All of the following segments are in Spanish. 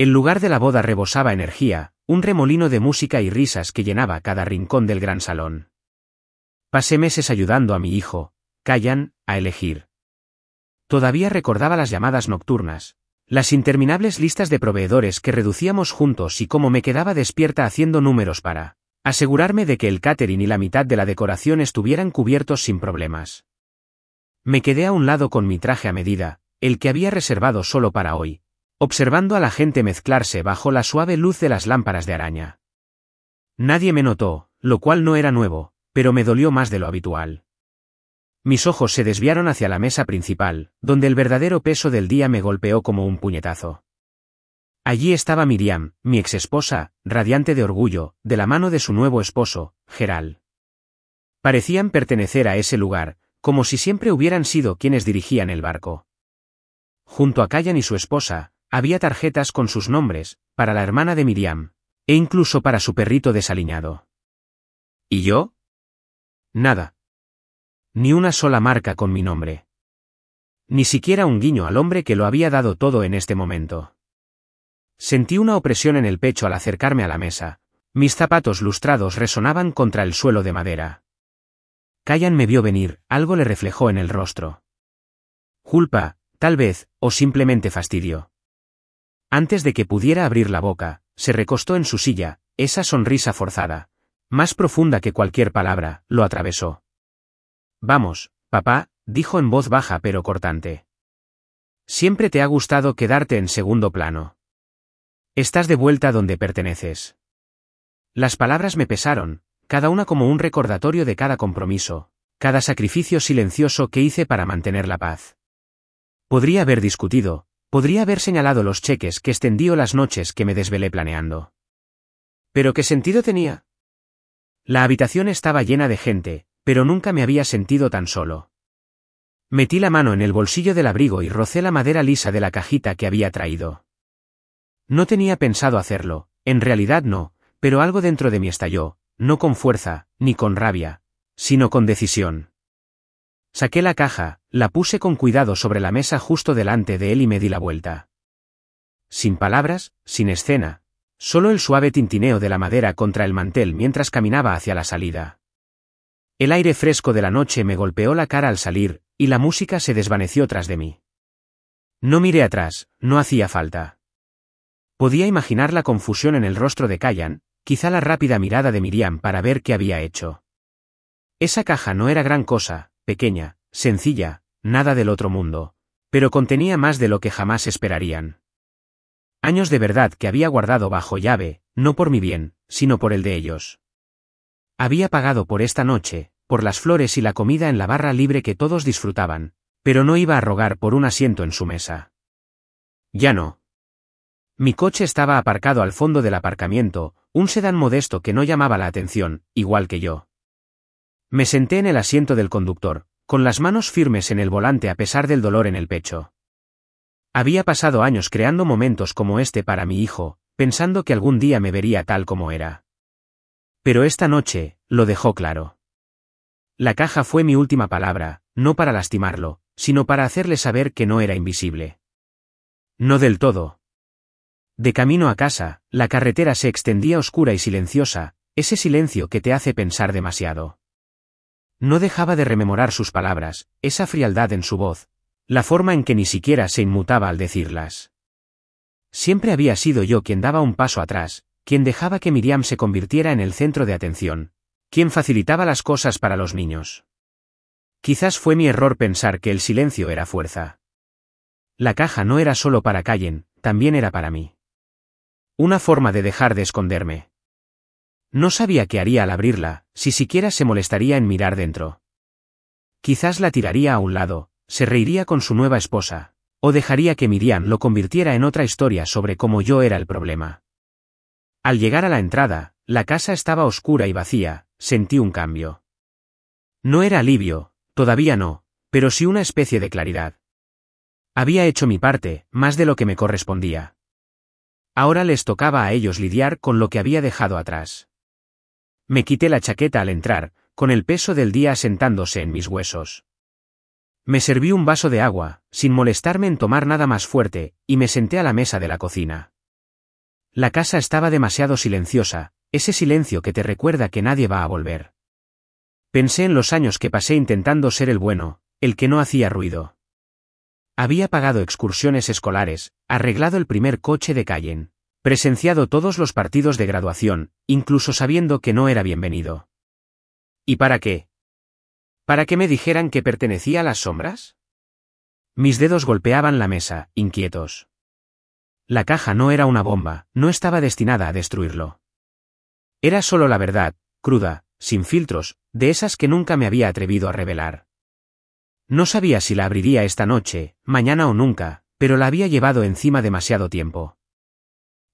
El lugar de la boda rebosaba energía, un remolino de música y risas que llenaba cada rincón del gran salón. Pasé meses ayudando a mi hijo, Kayan, a elegir. Todavía recordaba las llamadas nocturnas, las interminables listas de proveedores que reducíamos juntos y cómo me quedaba despierta haciendo números para asegurarme de que el catering y la mitad de la decoración estuvieran cubiertos sin problemas. Me quedé a un lado con mi traje a medida, el que había reservado solo para hoy, observando a la gente mezclarse bajo la suave luz de las lámparas de araña. Nadie me notó, lo cual no era nuevo, pero me dolió más de lo habitual. Mis ojos se desviaron hacia la mesa principal, donde el verdadero peso del día me golpeó como un puñetazo. Allí estaba Miriam, mi exesposa, radiante de orgullo, de la mano de su nuevo esposo, Geral. Parecían pertenecer a ese lugar, como si siempre hubieran sido quienes dirigían el barco. Junto a Kayan y su esposa, había tarjetas con sus nombres, para la hermana de Miriam, e incluso para su perrito desaliñado. ¿Y yo? Nada. Ni una sola marca con mi nombre. Ni siquiera un guiño al hombre que lo había dado todo en este momento. Sentí una opresión en el pecho al acercarme a la mesa. Mis zapatos lustrados resonaban contra el suelo de madera. Kayan me vio venir, algo le reflejó en el rostro. Culpa, tal vez, o simplemente fastidio. Antes de que pudiera abrir la boca, se recostó en su silla, esa sonrisa forzada, más profunda que cualquier palabra, lo atravesó. Vamos, papá, dijo en voz baja pero cortante. Siempre te ha gustado quedarte en segundo plano. Estás de vuelta donde perteneces. Las palabras me pesaron, cada una como un recordatorio de cada compromiso, cada sacrificio silencioso que hice para mantener la paz. Podría haber discutido, podría haber señalado los cheques que extendí o las noches que me desvelé planeando. ¿Pero qué sentido tenía? La habitación estaba llena de gente, pero nunca me había sentido tan solo. Metí la mano en el bolsillo del abrigo y rocé la madera lisa de la cajita que había traído. No tenía pensado hacerlo, en realidad no, pero algo dentro de mí estalló, no con fuerza, ni con rabia, sino con decisión. Saqué la caja, la puse con cuidado sobre la mesa justo delante de él y me di la vuelta. Sin palabras, sin escena, solo el suave tintineo de la madera contra el mantel mientras caminaba hacia la salida. El aire fresco de la noche me golpeó la cara al salir, y la música se desvaneció tras de mí. No miré atrás, no hacía falta. Podía imaginar la confusión en el rostro de Kayan, quizá la rápida mirada de Miriam para ver qué había hecho. Esa caja no era gran cosa, pequeña, sencilla, nada del otro mundo, pero contenía más de lo que jamás esperarían. Años de verdad que había guardado bajo llave, no por mi bien, sino por el de ellos. Había pagado por esta noche, por las flores y la comida en la barra libre que todos disfrutaban, pero no iba a rogar por un asiento en su mesa. Ya no. Mi coche estaba aparcado al fondo del aparcamiento, un sedán modesto que no llamaba la atención, igual que yo. Me senté en el asiento del conductor, con las manos firmes en el volante a pesar del dolor en el pecho. Había pasado años creando momentos como este para mi hijo, pensando que algún día me vería tal como era. Pero esta noche, lo dejó claro. La caja fue mi última palabra, no para lastimarlo, sino para hacerle saber que no era invisible. No del todo. De camino a casa, la carretera se extendía oscura y silenciosa, ese silencio que te hace pensar demasiado. No dejaba de rememorar sus palabras, esa frialdad en su voz, la forma en que ni siquiera se inmutaba al decirlas. Siempre había sido yo quien daba un paso atrás, quien dejaba que Miriam se convirtiera en el centro de atención, quien facilitaba las cosas para los niños. Quizás fue mi error pensar que el silencio era fuerza. La caja no era solo para Kayan, también era para mí. Una forma de dejar de esconderme. No sabía qué haría al abrirla, si siquiera se molestaría en mirar dentro. Quizás la tiraría a un lado, se reiría con su nueva esposa, o dejaría que Miriam lo convirtiera en otra historia sobre cómo yo era el problema. Al llegar a la entrada, la casa estaba oscura y vacía, sentí un cambio. No era alivio, todavía no, pero sí una especie de claridad. Había hecho mi parte, más de lo que me correspondía. Ahora les tocaba a ellos lidiar con lo que había dejado atrás. Me quité la chaqueta al entrar, con el peso del día asentándose en mis huesos. Me serví un vaso de agua, sin molestarme en tomar nada más fuerte, y me senté a la mesa de la cocina. La casa estaba demasiado silenciosa, ese silencio que te recuerda que nadie va a volver. Pensé en los años que pasé intentando ser el bueno, el que no hacía ruido. Había pagado excursiones escolares, arreglado el primer coche de Cayenne, presenciado todos los partidos de graduación, incluso sabiendo que no era bienvenido. ¿Y para qué? ¿Para que me dijeran que pertenecía a las sombras? Mis dedos golpeaban la mesa, inquietos. La caja no era una bomba, no estaba destinada a destruirlo. Era solo la verdad, cruda, sin filtros, de esas que nunca me había atrevido a revelar. No sabía si la abriría esta noche, mañana o nunca, pero la había llevado encima demasiado tiempo.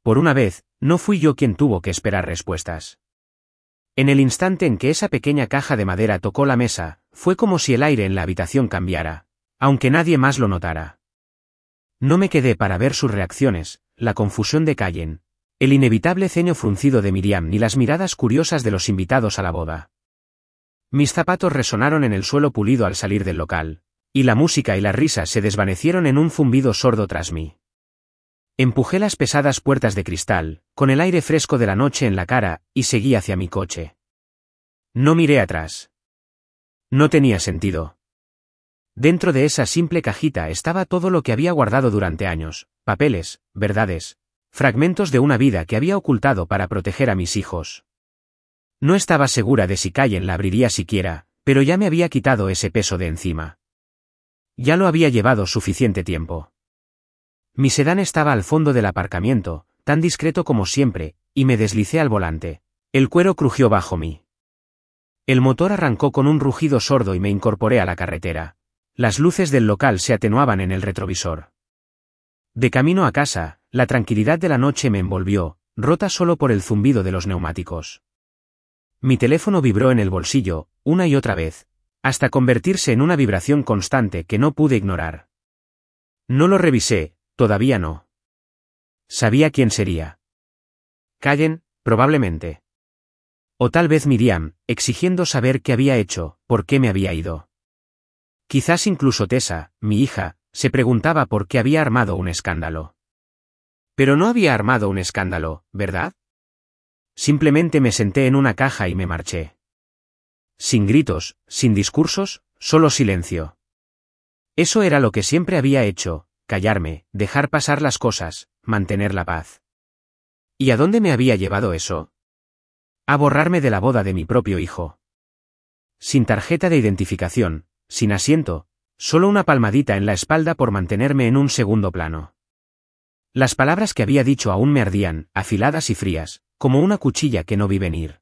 Por una vez, no fui yo quien tuvo que esperar respuestas. En el instante en que esa pequeña caja de madera tocó la mesa, fue como si el aire en la habitación cambiara, aunque nadie más lo notara. No me quedé para ver sus reacciones, la confusión de Cayenne, el inevitable ceño fruncido de Miriam ni las miradas curiosas de los invitados a la boda. Mis zapatos resonaron en el suelo pulido al salir del local, y la música y las risas se desvanecieron en un zumbido sordo tras mí. Empujé las pesadas puertas de cristal, con el aire fresco de la noche en la cara, y seguí hacia mi coche. No miré atrás. No tenía sentido. Dentro de esa simple cajita estaba todo lo que había guardado durante años, papeles, verdades, fragmentos de una vida que había ocultado para proteger a mis hijos. No estaba segura de si Cayenne la abriría siquiera, pero ya me había quitado ese peso de encima. Ya lo había llevado suficiente tiempo. Mi sedán estaba al fondo del aparcamiento, tan discreto como siempre, y me deslicé al volante. El cuero crujió bajo mí. El motor arrancó con un rugido sordo y me incorporé a la carretera. Las luces del local se atenuaban en el retrovisor. De camino a casa, la tranquilidad de la noche me envolvió, rota solo por el zumbido de los neumáticos. Mi teléfono vibró en el bolsillo, una y otra vez, hasta convertirse en una vibración constante que no pude ignorar. No lo revisé, todavía no. Sabía quién sería. Cayenne, probablemente. O tal vez Miriam, exigiendo saber qué había hecho, por qué me había ido. Quizás incluso Tessa, mi hija, se preguntaba por qué había armado un escándalo. Pero no había armado un escándalo, ¿verdad? Simplemente me senté en una caja y me marché. Sin gritos, sin discursos, solo silencio. Eso era lo que siempre había hecho, callarme, dejar pasar las cosas, mantener la paz. ¿Y a dónde me había llevado eso? A borrarme de la boda de mi propio hijo. Sin tarjeta de identificación, sin asiento, solo una palmadita en la espalda por mantenerme en un segundo plano. Las palabras que había dicho aún me ardían, afiladas y frías, como una cuchilla que no vi venir.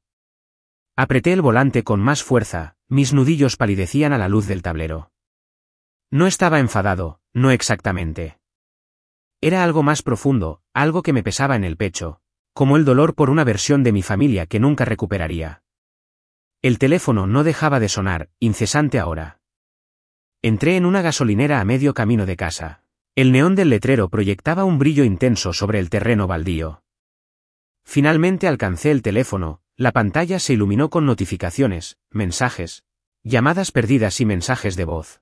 Apreté el volante con más fuerza, mis nudillos palidecían a la luz del tablero. No estaba enfadado, no exactamente. Era algo más profundo, algo que me pesaba en el pecho, como el dolor por una versión de mi familia que nunca recuperaría. El teléfono no dejaba de sonar, incesante ahora. Entré en una gasolinera a medio camino de casa. El neón del letrero proyectaba un brillo intenso sobre el terreno baldío. Finalmente alcancé el teléfono, la pantalla se iluminó con notificaciones, mensajes, llamadas perdidas y mensajes de voz.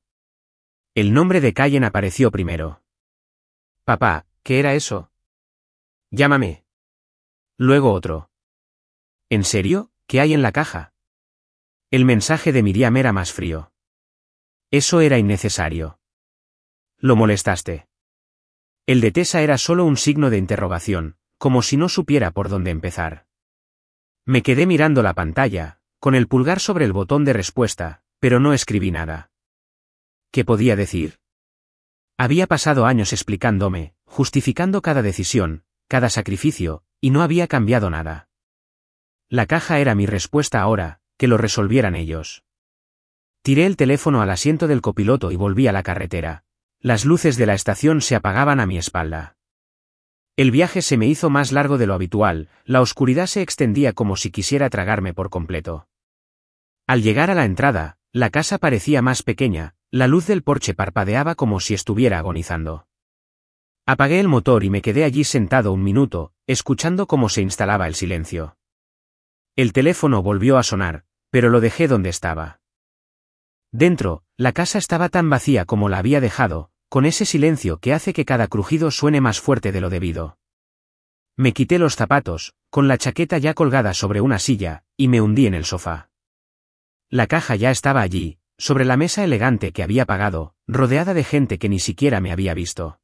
El nombre de Cayenne apareció primero. Papá, ¿qué era eso? Llámame. Luego otro. ¿En serio? ¿Qué hay en la caja? El mensaje de Miriam era más frío. Eso era innecesario. Lo molestaste. El de Tessa era solo un signo de interrogación, como si no supiera por dónde empezar. Me quedé mirando la pantalla, con el pulgar sobre el botón de respuesta, pero no escribí nada. ¿Qué podía decir? Había pasado años explicándome, justificando cada decisión, cada sacrificio, y no había cambiado nada. La caja era mi respuesta ahora, que lo resolvieran ellos. Tiré el teléfono al asiento del copiloto y volví a la carretera. Las luces de la estación se apagaban a mi espalda. El viaje se me hizo más largo de lo habitual, la oscuridad se extendía como si quisiera tragarme por completo. Al llegar a la entrada, la casa parecía más pequeña, la luz del porche parpadeaba como si estuviera agonizando. Apagué el motor y me quedé allí sentado un minuto, escuchando cómo se instalaba el silencio. El teléfono volvió a sonar, pero lo dejé donde estaba. Dentro, la casa estaba tan vacía como la había dejado, con ese silencio que hace que cada crujido suene más fuerte de lo debido. Me quité los zapatos, con la chaqueta ya colgada sobre una silla, y me hundí en el sofá. La caja ya estaba allí, sobre la mesa elegante que había pagado, rodeada de gente que ni siquiera me había visto.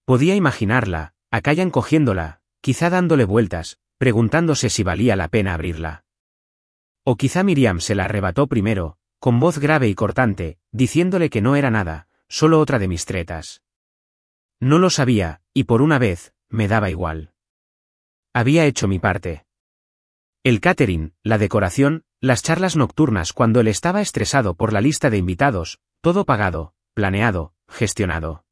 Podía imaginarla, a Kayan cogiéndola, quizá dándole vueltas, preguntándose si valía la pena abrirla. O quizá Miriam se la arrebató primero, con voz grave y cortante, diciéndole que no era nada, solo otra de mis tretas. No lo sabía, y por una vez, me daba igual. Había hecho mi parte. El catering, la decoración, las charlas nocturnas cuando él estaba estresado por la lista de invitados, todo pagado, planeado, gestionado.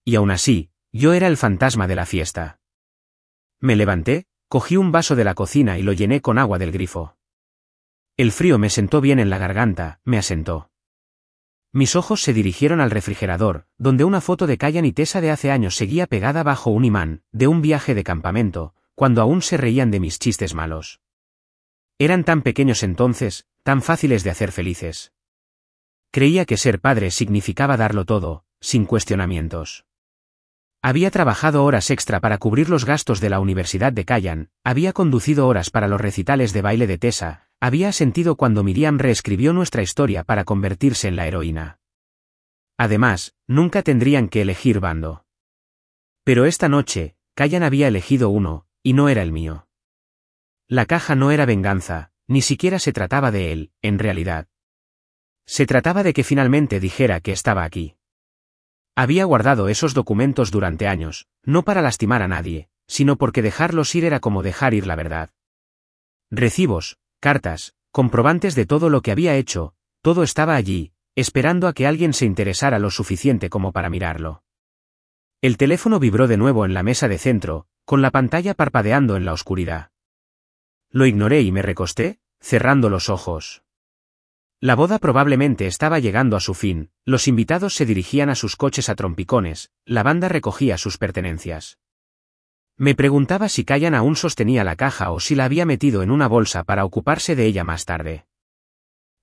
Y aún así, yo era el fantasma de la fiesta. Me levanté, cogí un vaso de la cocina y lo llené con agua del grifo. El frío me sentó bien en la garganta, me asentó. Mis ojos se dirigieron al refrigerador, donde una foto de Kayan y Tessa de hace años seguía pegada bajo un imán, de un viaje de campamento, cuando aún se reían de mis chistes malos. Eran tan pequeños entonces, tan fáciles de hacer felices. Creía que ser padre significaba darlo todo, sin cuestionamientos. Había trabajado horas extra para cubrir los gastos de la universidad de Kayan, había conducido horas para los recitales de baile de Tessa, había sentido cuando Miriam reescribió nuestra historia para convertirse en la heroína. Además, nunca tendrían que elegir bando. Pero esta noche, Kayan había elegido uno, y no era el mío. La caja no era venganza, ni siquiera se trataba de él, en realidad. Se trataba de que finalmente dijera que estaba aquí. Había guardado esos documentos durante años, no para lastimar a nadie, sino porque dejarlos ir era como dejar ir la verdad. Recibos, cartas, comprobantes de todo lo que había hecho, todo estaba allí, esperando a que alguien se interesara lo suficiente como para mirarlo. El teléfono vibró de nuevo en la mesa de centro, con la pantalla parpadeando en la oscuridad. Lo ignoré y me recosté, cerrando los ojos. La boda probablemente estaba llegando a su fin, los invitados se dirigían a sus coches a trompicones, la banda recogía sus pertenencias. Me preguntaba si Kayan aún sostenía la caja o si la había metido en una bolsa para ocuparse de ella más tarde.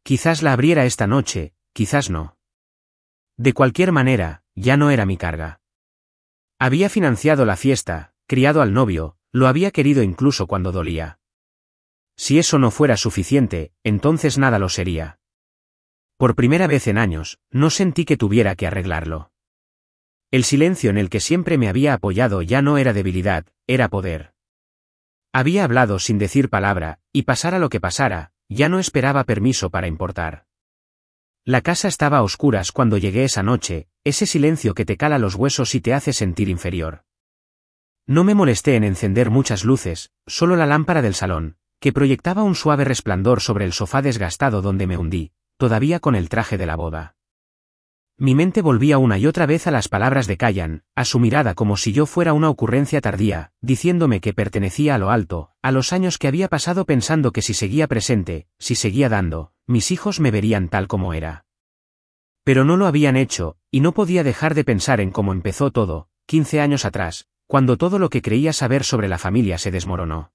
Quizás la abriera esta noche, quizás no. De cualquier manera, ya no era mi carga. Había financiado la fiesta, criado al novio, lo había querido incluso cuando dolía. Si eso no fuera suficiente, entonces nada lo sería. Por primera vez en años, no sentí que tuviera que arreglarlo. El silencio en el que siempre me había apoyado ya no era debilidad, era poder. Había hablado sin decir palabra, y pasara lo que pasara, ya no esperaba permiso para importar. La casa estaba a oscuras cuando llegué esa noche, ese silencio que te cala los huesos y te hace sentir inferior. No me molesté en encender muchas luces, solo la lámpara del salón, que proyectaba un suave resplandor sobre el sofá desgastado donde me hundí, todavía con el traje de la boda. Mi mente volvía una y otra vez a las palabras de Kayan, a su mirada como si yo fuera una ocurrencia tardía, diciéndome que pertenecía a lo alto, a los años que había pasado pensando que si seguía presente, si seguía dando, mis hijos me verían tal como era. Pero no lo habían hecho, y no podía dejar de pensar en cómo empezó todo, 15 años atrás, cuando todo lo que creía saber sobre la familia se desmoronó.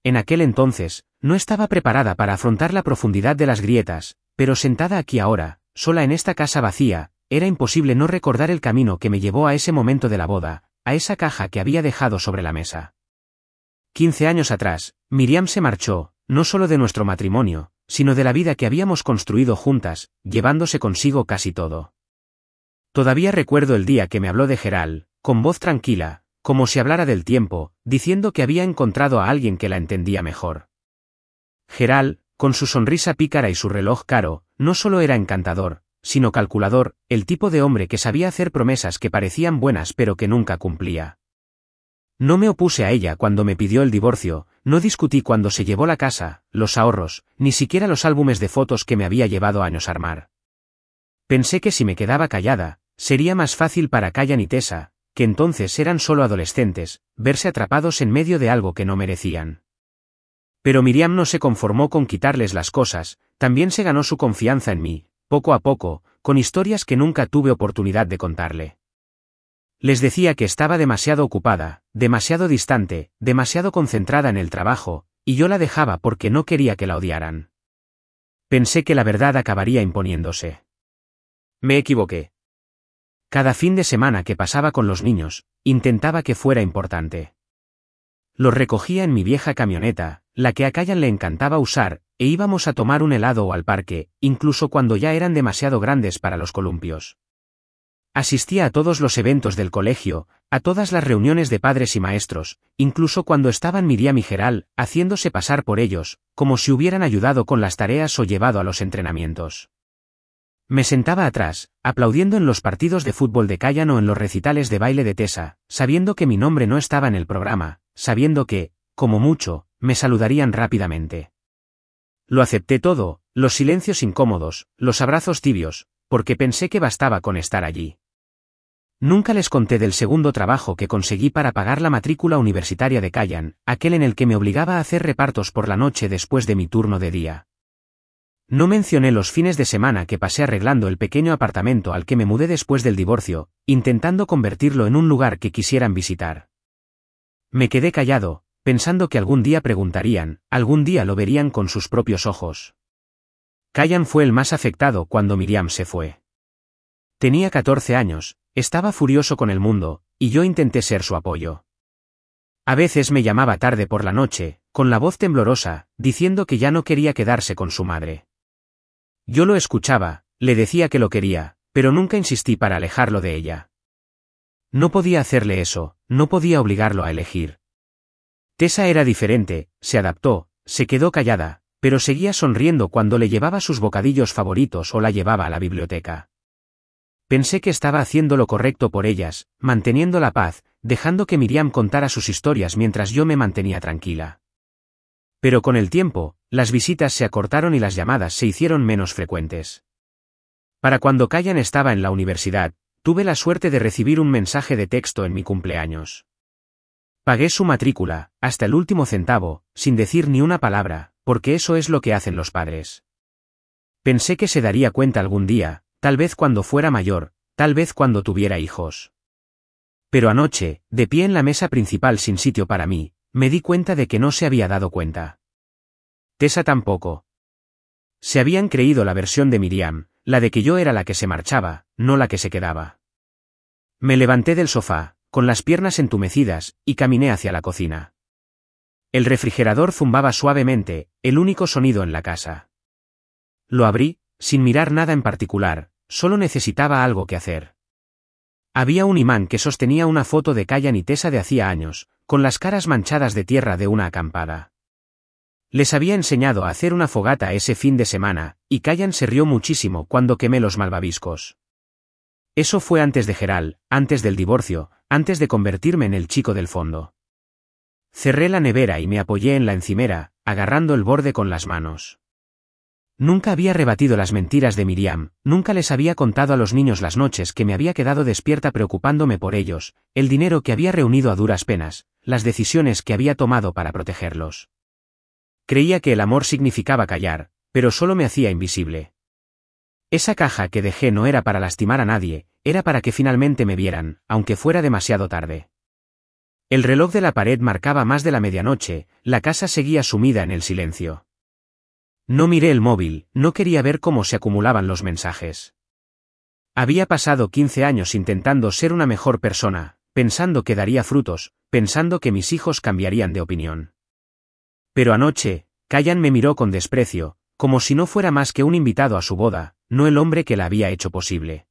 En aquel entonces, no estaba preparada para afrontar la profundidad de las grietas, pero sentada aquí ahora, sola en esta casa vacía, era imposible no recordar el camino que me llevó a ese momento de la boda, a esa caja que había dejado sobre la mesa. 15 años atrás, Miriam se marchó, no solo de nuestro matrimonio, sino de la vida que habíamos construido juntas, llevándose consigo casi todo. Todavía recuerdo el día que me habló de Geral, con voz tranquila, como si hablara del tiempo, diciendo que había encontrado a alguien que la entendía mejor. Geral, con su sonrisa pícara y su reloj caro, no solo era encantador, sino calculador, el tipo de hombre que sabía hacer promesas que parecían buenas pero que nunca cumplía. No me opuse a ella cuando me pidió el divorcio, no discutí cuando se llevó la casa, los ahorros, ni siquiera los álbumes de fotos que me había llevado años armar. Pensé que si me quedaba callada, sería más fácil para Kayan y Tessa, que entonces eran solo adolescentes, verse atrapados en medio de algo que no merecían. Pero Miriam no se conformó con quitarles las cosas, también se ganó su confianza en mí, poco a poco, con historias que nunca tuve oportunidad de contarle. Les decía que estaba demasiado ocupada, demasiado distante, demasiado concentrada en el trabajo, y yo la dejaba porque no quería que la odiaran. Pensé que la verdad acabaría imponiéndose. Me equivoqué. Cada fin de semana que pasaba con los niños, intentaba que fuera importante. Los recogía en mi vieja camioneta, la que a Callan le encantaba usar, e íbamos a tomar un helado o al parque, incluso cuando ya eran demasiado grandes para los columpios. Asistía a todos los eventos del colegio, a todas las reuniones de padres y maestros, incluso cuando estaban Miriam y Geral, haciéndose pasar por ellos, como si hubieran ayudado con las tareas o llevado a los entrenamientos. Me sentaba atrás, aplaudiendo en los partidos de fútbol de Callan o en los recitales de baile de Tessa, sabiendo que mi nombre no estaba en el programa, sabiendo que, como mucho, me saludarían rápidamente. Lo acepté todo, los silencios incómodos, los abrazos tibios, porque pensé que bastaba con estar allí. Nunca les conté del segundo trabajo que conseguí para pagar la matrícula universitaria de Callan, aquel en el que me obligaba a hacer repartos por la noche después de mi turno de día. No mencioné los fines de semana que pasé arreglando el pequeño apartamento al que me mudé después del divorcio, intentando convertirlo en un lugar que quisieran visitar. Me quedé callado, pensando que algún día preguntarían, algún día lo verían con sus propios ojos. Callan fue el más afectado cuando Miriam se fue. Tenía 14 años, estaba furioso con el mundo, y yo intenté ser su apoyo. A veces me llamaba tarde por la noche, con la voz temblorosa, diciendo que ya no quería quedarse con su madre. Yo lo escuchaba, le decía que lo quería, pero nunca insistí para alejarlo de ella. No podía hacerle eso, no podía obligarlo a elegir. Tessa era diferente, se adaptó, se quedó callada, pero seguía sonriendo cuando le llevaba sus bocadillos favoritos o la llevaba a la biblioteca. Pensé que estaba haciendo lo correcto por ellas, manteniendo la paz, dejando que Miriam contara sus historias mientras yo me mantenía tranquila. Pero con el tiempo, las visitas se acortaron y las llamadas se hicieron menos frecuentes. Para cuando Callan estaba en la universidad, tuve la suerte de recibir un mensaje de texto en mi cumpleaños. Pagué su matrícula, hasta el último centavo, sin decir ni una palabra, porque eso es lo que hacen los padres. Pensé que se daría cuenta algún día, tal vez cuando fuera mayor, tal vez cuando tuviera hijos. Pero anoche, de pie en la mesa principal sin sitio para mí, me di cuenta de que no se había dado cuenta. Tessa tampoco. Se habían creído la versión de Miriam, la de que yo era la que se marchaba, no la que se quedaba. Me levanté del sofá, con las piernas entumecidas, y caminé hacia la cocina. El refrigerador zumbaba suavemente, el único sonido en la casa. Lo abrí, sin mirar nada en particular, solo necesitaba algo que hacer. Había un imán que sostenía una foto de Callan y Tessa de hacía años, con las caras manchadas de tierra de una acampada. Les había enseñado a hacer una fogata ese fin de semana, y Callan se rió muchísimo cuando quemé los malvaviscos. Eso fue antes de Geral, antes del divorcio, antes de convertirme en el chico del fondo. Cerré la nevera y me apoyé en la encimera, agarrando el borde con las manos. Nunca había rebatido las mentiras de Miriam, nunca les había contado a los niños las noches que me había quedado despierta preocupándome por ellos, el dinero que había reunido a duras penas, las decisiones que había tomado para protegerlos. Creía que el amor significaba callar, pero solo me hacía invisible. Esa caja que dejé no era para lastimar a nadie, era para que finalmente me vieran, aunque fuera demasiado tarde. El reloj de la pared marcaba más de la medianoche, la casa seguía sumida en el silencio. No miré el móvil, no quería ver cómo se acumulaban los mensajes. Había pasado 15 años intentando ser una mejor persona, pensando que daría frutos, pensando que mis hijos cambiarían de opinión. Pero anoche, Callan me miró con desprecio, como si no fuera más que un invitado a su boda, no el hombre que la había hecho posible.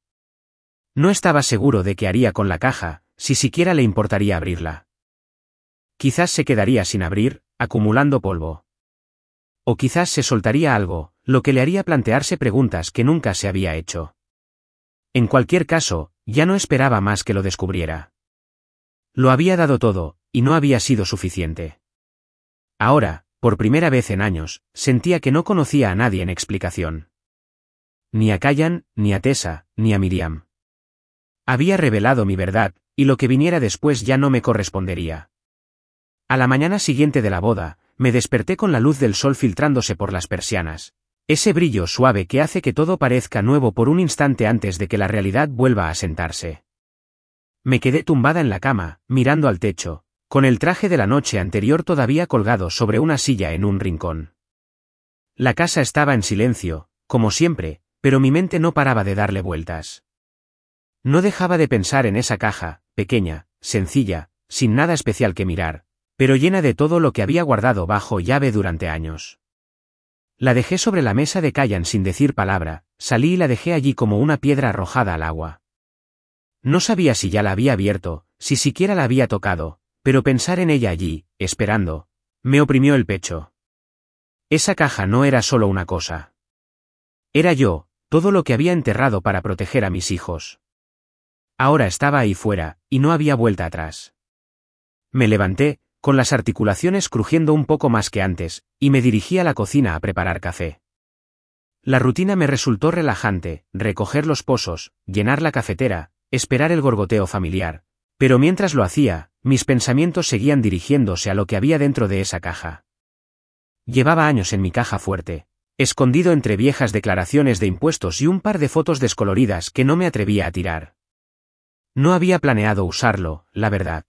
No estaba seguro de qué haría con la caja, si siquiera le importaría abrirla. Quizás se quedaría sin abrir, acumulando polvo. O quizás se soltaría algo, lo que le haría plantearse preguntas que nunca se había hecho. En cualquier caso, ya no esperaba más que lo descubriera. Lo había dado todo, y no había sido suficiente. Ahora, por primera vez en años, sentía que no conocía a nadie en explicación. Ni a Callan, ni a Tessa, ni a Miriam. Había revelado mi verdad, y lo que viniera después ya no me correspondería. A la mañana siguiente de la boda, me desperté con la luz del sol filtrándose por las persianas, ese brillo suave que hace que todo parezca nuevo por un instante antes de que la realidad vuelva a sentarse. Me quedé tumbada en la cama, mirando al techo, con el traje de la noche anterior todavía colgado sobre una silla en un rincón. La casa estaba en silencio, como siempre, pero mi mente no paraba de darle vueltas. No dejaba de pensar en esa caja, pequeña, sencilla, sin nada especial que mirar, pero llena de todo lo que había guardado bajo llave durante años. La dejé sobre la mesa de Callan sin decir palabra, salí y la dejé allí como una piedra arrojada al agua. No sabía si ya la había abierto, si siquiera la había tocado, pero pensar en ella allí, esperando, me oprimió el pecho. Esa caja no era solo una cosa. Era yo, todo lo que había enterrado para proteger a mis hijos. Ahora estaba ahí fuera, y no había vuelta atrás. Me levanté, con las articulaciones crujiendo un poco más que antes, y me dirigí a la cocina a preparar café. La rutina me resultó relajante, recoger los pozos, llenar la cafetera, esperar el gorgoteo familiar, pero mientras lo hacía, mis pensamientos seguían dirigiéndose a lo que había dentro de esa caja. Llevaba años en mi caja fuerte, escondido entre viejas declaraciones de impuestos y un par de fotos descoloridas que no me atrevía a tirar. No había planeado usarlo, la verdad.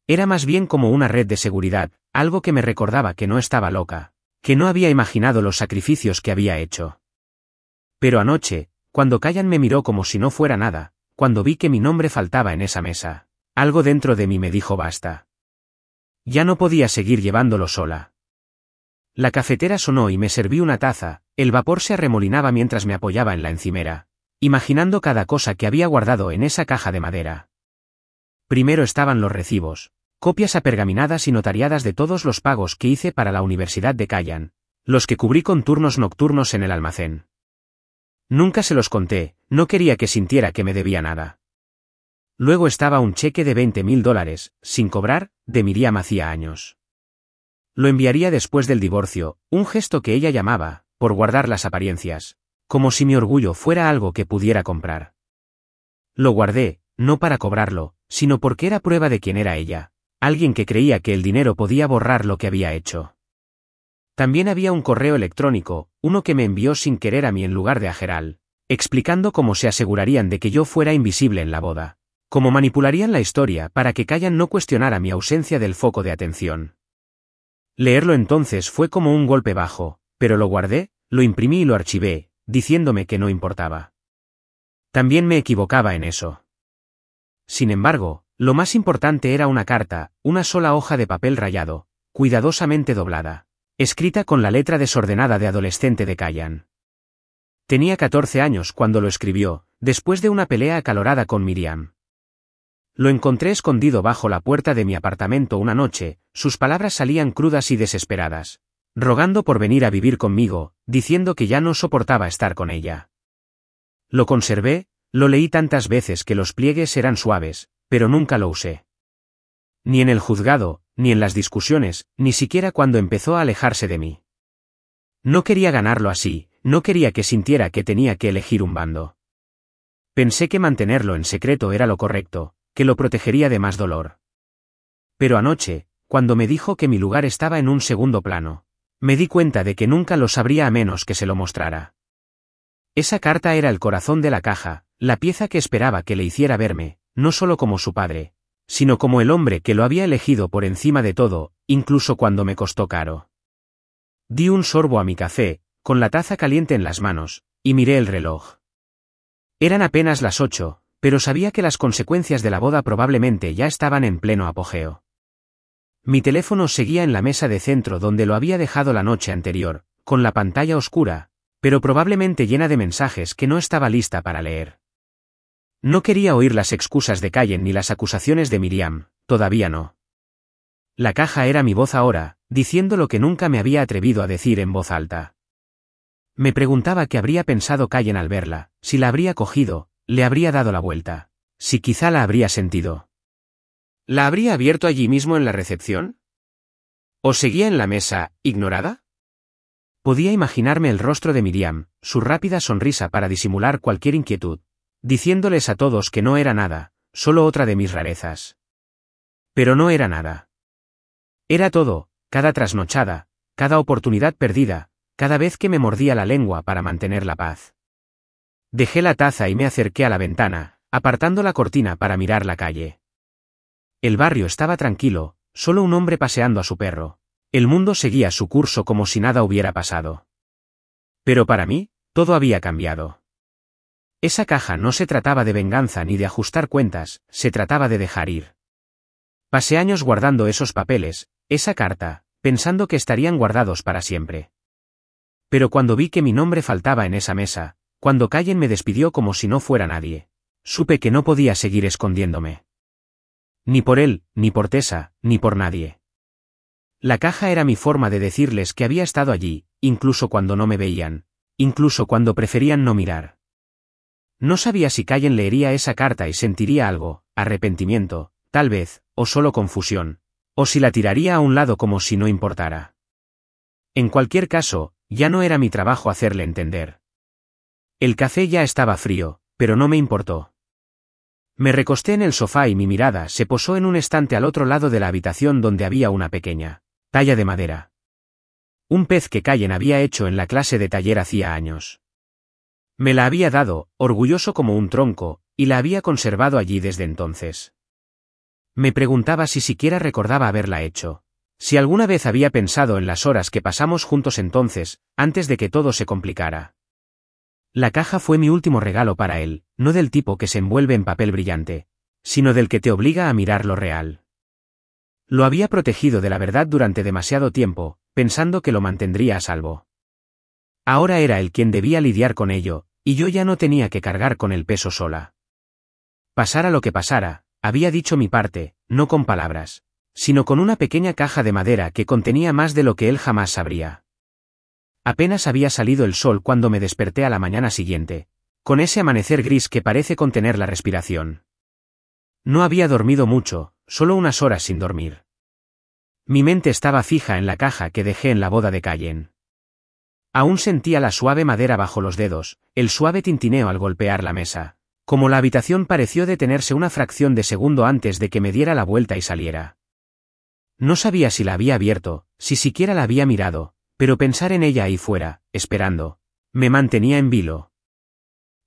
Era más bien como una red de seguridad, algo que me recordaba que no estaba loca, que no había imaginado los sacrificios que había hecho. Pero anoche, cuando Callan me miró como si no fuera nada, cuando vi que mi nombre faltaba en esa mesa, algo dentro de mí me dijo basta. Ya no podía seguir llevándolo sola. La cafetera sonó y me serví una taza, el vapor se arremolinaba mientras me apoyaba en la encimera, imaginando cada cosa que había guardado en esa caja de madera. Primero estaban los recibos, copias apergaminadas y notariadas de todos los pagos que hice para la Universidad de Callan, los que cubrí con turnos nocturnos en el almacén. Nunca se los conté, no quería que sintiera que me debía nada. Luego estaba un cheque de $20.000, sin cobrar, de Miriam hacía años. Lo enviaría después del divorcio, un gesto que ella llamaba, por guardar las apariencias, como si mi orgullo fuera algo que pudiera comprar. Lo guardé, no para cobrarlo, sino porque era prueba de quién era ella, alguien que creía que el dinero podía borrar lo que había hecho. También había un correo electrónico, uno que me envió sin querer a mí en lugar de a Geral, explicando cómo se asegurarían de que yo fuera invisible en la boda, cómo manipularían la historia para que Callan no cuestionara mi ausencia del foco de atención. Leerlo entonces fue como un golpe bajo, pero lo guardé, lo imprimí y lo archivé, diciéndome que no importaba. También me equivocaba en eso. Sin embargo, lo más importante era una carta, una sola hoja de papel rayado, cuidadosamente doblada, escrita con la letra desordenada de adolescente de Callan. Tenía 14 años cuando lo escribió, después de una pelea acalorada con Miriam. Lo encontré escondido bajo la puerta de mi apartamento una noche, sus palabras salían crudas y desesperadas, rogando por venir a vivir conmigo, diciendo que ya no soportaba estar con ella. Lo conservé, lo leí tantas veces que los pliegues eran suaves, pero nunca lo usé. Ni en el juzgado, ni en las discusiones, ni siquiera cuando empezó a alejarse de mí. No quería ganarlo así, no quería que sintiera que tenía que elegir un bando. Pensé que mantenerlo en secreto era lo correcto, que lo protegería de más dolor. Pero anoche, cuando me dijo que mi lugar estaba en un segundo plano, me di cuenta de que nunca lo sabría a menos que se lo mostrara. Esa carta era el corazón de la caja, la pieza que esperaba que le hiciera verme, no solo como su padre, sino como el hombre que lo había elegido por encima de todo, incluso cuando me costó caro. Di un sorbo a mi café, con la taza caliente en las manos, y miré el reloj. Eran apenas las 8, pero sabía que las consecuencias de la boda probablemente ya estaban en pleno apogeo. Mi teléfono seguía en la mesa de centro donde lo había dejado la noche anterior, con la pantalla oscura, pero probablemente llena de mensajes que no estaba lista para leer. No quería oír las excusas de Callan ni las acusaciones de Miriam, todavía no. La caja era mi voz ahora, diciendo lo que nunca me había atrevido a decir en voz alta. Me preguntaba qué habría pensado Callan al verla, si la habría cogido, le habría dado la vuelta, si quizá la habría sentido. ¿La habría abierto allí mismo en la recepción? ¿O seguía en la mesa, ignorada? Podía imaginarme el rostro de Miriam, su rápida sonrisa para disimular cualquier inquietud, diciéndoles a todos que no era nada, solo otra de mis rarezas. Pero no era nada. Era todo, cada trasnochada, cada oportunidad perdida, cada vez que me mordía la lengua para mantener la paz. Dejé la taza y me acerqué a la ventana, apartando la cortina para mirar la calle. El barrio estaba tranquilo, solo un hombre paseando a su perro. El mundo seguía su curso como si nada hubiera pasado. Pero para mí, todo había cambiado. Esa caja no se trataba de venganza ni de ajustar cuentas, se trataba de dejar ir. Pasé años guardando esos papeles, esa carta, pensando que estarían guardados para siempre. Pero cuando vi que mi nombre faltaba en esa mesa, cuando Callen me despidió como si no fuera nadie, supe que no podía seguir escondiéndome. Ni por él, ni por Tessa, ni por nadie. La caja era mi forma de decirles que había estado allí, incluso cuando no me veían, incluso cuando preferían no mirar. No sabía si Callen leería esa carta y sentiría algo, arrepentimiento, tal vez, o solo confusión, o si la tiraría a un lado como si no importara. En cualquier caso, ya no era mi trabajo hacerle entender. El café ya estaba frío, pero no me importó. Me recosté en el sofá y mi mirada se posó en un estante al otro lado de la habitación donde había una pequeña talla de madera. Un pez que Callen había hecho en la clase de taller hacía años. Me la había dado, orgulloso como un tronco, y la había conservado allí desde entonces. Me preguntaba si siquiera recordaba haberla hecho, si alguna vez había pensado en las horas que pasamos juntos entonces, antes de que todo se complicara. La caja fue mi último regalo para él, no del tipo que se envuelve en papel brillante, sino del que te obliga a mirar lo real. Lo había protegido de la verdad durante demasiado tiempo, pensando que lo mantendría a salvo. Ahora era él quien debía lidiar con ello, y yo ya no tenía que cargar con el peso sola. Pasara lo que pasara, había dicho mi parte, no con palabras, sino con una pequeña caja de madera que contenía más de lo que él jamás sabría. Apenas había salido el sol cuando me desperté a la mañana siguiente, con ese amanecer gris que parece contener la respiración. No había dormido mucho, solo unas horas sin dormir. Mi mente estaba fija en la caja que dejé en la boda de Callen. Aún sentía la suave madera bajo los dedos, el suave tintineo al golpear la mesa, como la habitación pareció detenerse una fracción de segundo antes de que me diera la vuelta y saliera. No sabía si la había abierto, si siquiera la había mirado, pero pensar en ella ahí fuera, esperando, me mantenía en vilo.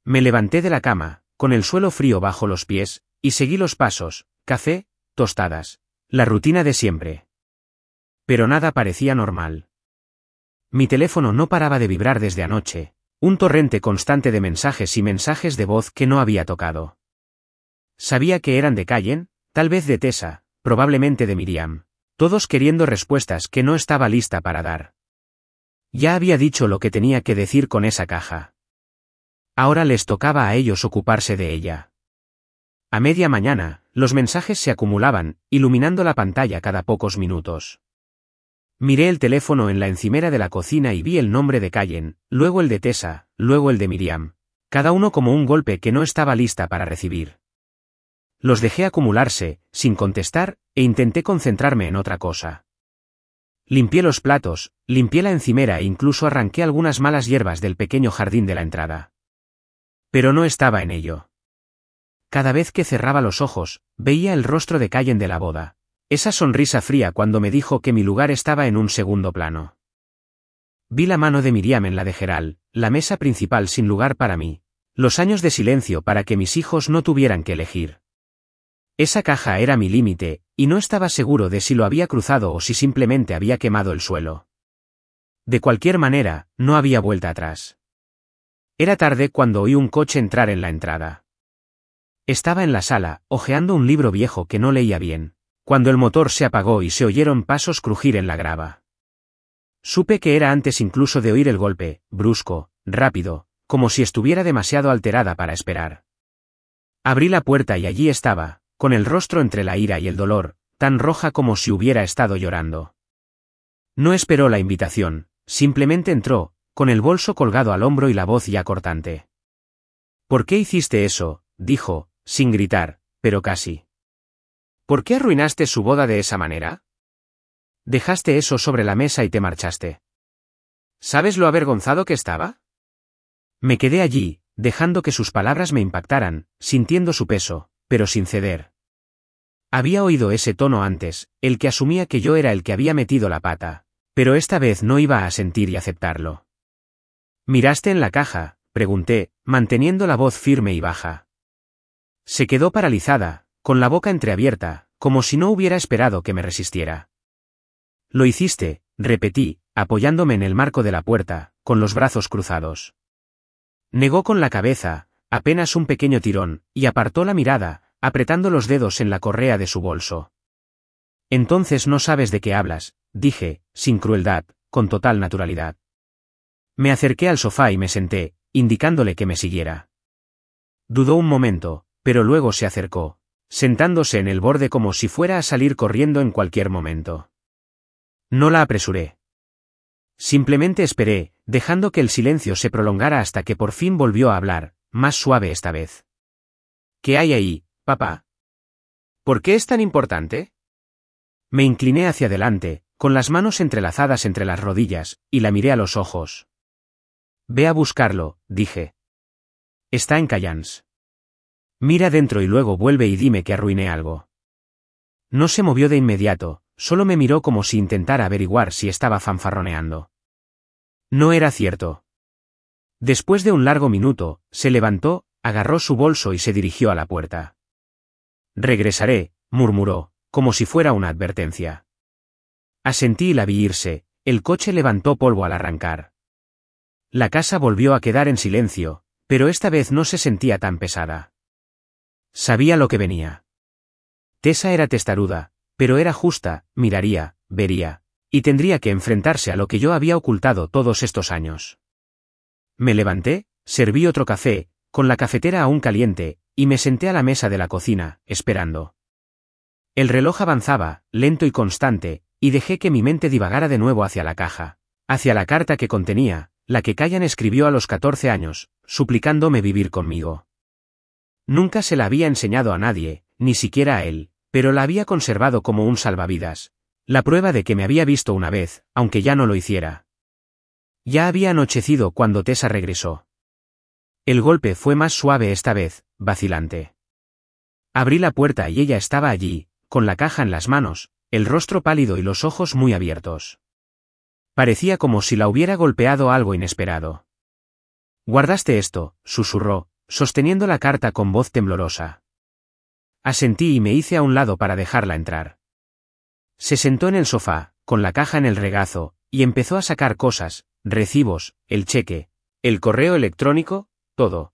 Me levanté de la cama, con el suelo frío bajo los pies, y seguí los pasos, café, tostadas, la rutina de siempre. Pero nada parecía normal. Mi teléfono no paraba de vibrar desde anoche, un torrente constante de mensajes y mensajes de voz que no había tocado. Sabía que eran de Callen, tal vez de Tessa, probablemente de Miriam, todos queriendo respuestas que no estaba lista para dar. Ya había dicho lo que tenía que decir con esa caja. Ahora les tocaba a ellos ocuparse de ella. A media mañana, los mensajes se acumulaban, iluminando la pantalla cada pocos minutos. Miré el teléfono en la encimera de la cocina y vi el nombre de Callen, luego el de Tessa, luego el de Miriam, cada uno como un golpe que no estaba lista para recibir. Los dejé acumularse, sin contestar, e intenté concentrarme en otra cosa. Limpié los platos, limpié la encimera e incluso arranqué algunas malas hierbas del pequeño jardín de la entrada. Pero no estaba en ello. Cada vez que cerraba los ojos, veía el rostro de Callen de la boda, esa sonrisa fría cuando me dijo que mi lugar estaba en un segundo plano. Vi la mano de Miriam en la de Geral, la mesa principal sin lugar para mí, los años de silencio para que mis hijos no tuvieran que elegir. Esa caja era mi límite, y no estaba seguro de si lo había cruzado o si simplemente había quemado el suelo. De cualquier manera, no había vuelta atrás. Era tarde cuando oí un coche entrar en la entrada. Estaba en la sala, hojeando un libro viejo que no leía bien, cuando el motor se apagó y se oyeron pasos crujir en la grava. Supe que era antes incluso de oír el golpe, brusco, rápido, como si estuviera demasiado alterada para esperar. Abrí la puerta y allí estaba, con el rostro entre la ira y el dolor, tan roja como si hubiera estado llorando. No esperó la invitación, simplemente entró, con el bolso colgado al hombro y la voz ya cortante. «¿Por qué hiciste eso?», dijo, sin gritar, pero casi. «¿Por qué arruinaste su boda de esa manera? Dejaste eso sobre la mesa y te marchaste. ¿Sabes lo avergonzado que estaba?». Me quedé allí, dejando que sus palabras me impactaran, sintiendo su peso, pero sin ceder. Había oído ese tono antes, el que asumía que yo era el que había metido la pata, pero esta vez no iba a sentir y aceptarlo. «¿Miraste en la caja?», pregunté, manteniendo la voz firme y baja. Se quedó paralizada, con la boca entreabierta, como si no hubiera esperado que me resistiera. «Lo hiciste», repetí, apoyándome en el marco de la puerta, con los brazos cruzados. Negó con la cabeza, apenas un pequeño tirón, y apartó la mirada, apretando los dedos en la correa de su bolso. Entonces no sabes de qué hablas, dije, sin crueldad, con total naturalidad. Me acerqué al sofá y me senté, indicándole que me siguiera. Dudó un momento, pero luego se acercó, sentándose en el borde como si fuera a salir corriendo en cualquier momento. No la apresuré. Simplemente esperé, dejando que el silencio se prolongara hasta que por fin volvió a hablar, más suave esta vez. ¿Qué hay ahí, papá? ¿Por qué es tan importante? Me incliné hacia adelante, con las manos entrelazadas entre las rodillas, y la miré a los ojos. Ve a buscarlo, dije. Está en Callans. Mira dentro y luego vuelve y dime que arruiné algo. No se movió de inmediato, solo me miró como si intentara averiguar si estaba fanfarroneando. No era cierto. Después de un largo minuto, se levantó, agarró su bolso y se dirigió a la puerta. Regresaré, murmuró, como si fuera una advertencia. Asentí y la vi irse, el coche levantó polvo al arrancar. La casa volvió a quedar en silencio, pero esta vez no se sentía tan pesada. Sabía lo que venía. Tessa era testaruda, pero era justa, miraría, vería, y tendría que enfrentarse a lo que yo había ocultado todos estos años. Me levanté, serví otro café, con la cafetera aún caliente, y me senté a la mesa de la cocina, esperando. El reloj avanzaba, lento y constante, y dejé que mi mente divagara de nuevo hacia la caja, hacia la carta que contenía, la que Callan escribió a los 14 años, suplicándome vivir conmigo. Nunca se la había enseñado a nadie, ni siquiera a él, pero la había conservado como un salvavidas, la prueba de que me había visto una vez, aunque ya no lo hiciera. Ya había anochecido cuando Tessa regresó. El golpe fue más suave esta vez, vacilante. Abrí la puerta y ella estaba allí, con la caja en las manos, el rostro pálido y los ojos muy abiertos. Parecía como si la hubiera golpeado algo inesperado. «¿Guardaste esto?», susurró, sosteniendo la carta con voz temblorosa. Asentí y me hice a un lado para dejarla entrar. Se sentó en el sofá, con la caja en el regazo, y empezó a sacar cosas, recibos, el cheque, el correo electrónico, todo.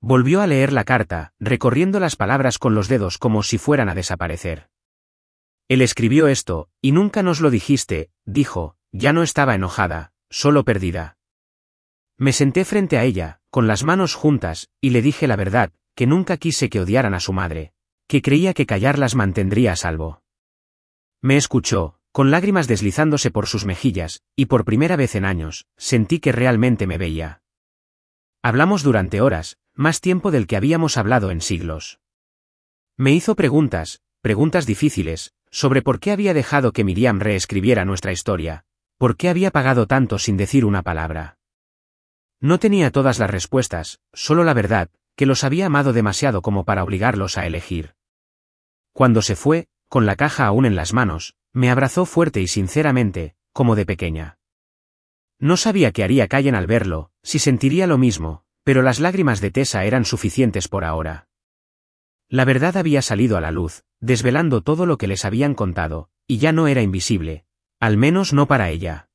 Volvió a leer la carta, recorriendo las palabras con los dedos como si fueran a desaparecer. Él escribió esto, y nunca nos lo dijiste, dijo, ya no estaba enojada, solo perdida. Me senté frente a ella, con las manos juntas, y le dije la verdad, que nunca quise que odiaran a su madre, que creía que callarlas mantendría a salvo. Me escuchó, con lágrimas deslizándose por sus mejillas, y por primera vez en años, sentí que realmente me veía. Hablamos durante horas, más tiempo del que habíamos hablado en siglos. Me hizo preguntas difíciles, sobre por qué había dejado que Miriam reescribiera nuestra historia, por qué había pagado tanto sin decir una palabra. No tenía todas las respuestas, solo la verdad, que los había amado demasiado como para obligarlos a elegir. Cuando se fue, con la caja aún en las manos, me abrazó fuerte y sinceramente, como de pequeña. No sabía qué haría Callan al verlo, si sentiría lo mismo, pero las lágrimas de Tessa eran suficientes por ahora. La verdad había salido a la luz, desvelando todo lo que les habían contado, y ya no era invisible, al menos no para ella.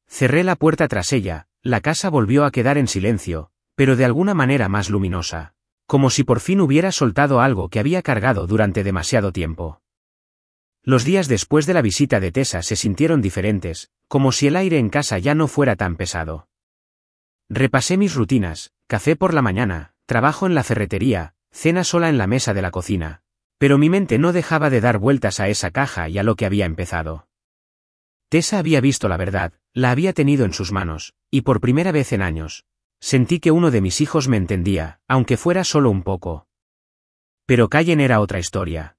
Cerré la puerta tras ella, la casa volvió a quedar en silencio, pero de alguna manera más luminosa, como si por fin hubiera soltado algo que había cargado durante demasiado tiempo. Los días después de la visita de Tessa se sintieron diferentes, como si el aire en casa ya no fuera tan pesado. Repasé mis rutinas, café por la mañana, trabajo en la ferretería, cena sola en la mesa de la cocina, pero mi mente no dejaba de dar vueltas a esa caja y a lo que había empezado. Tessa había visto la verdad, la había tenido en sus manos, y por primera vez en años, sentí que uno de mis hijos me entendía, aunque fuera solo un poco. Pero Callan era otra historia.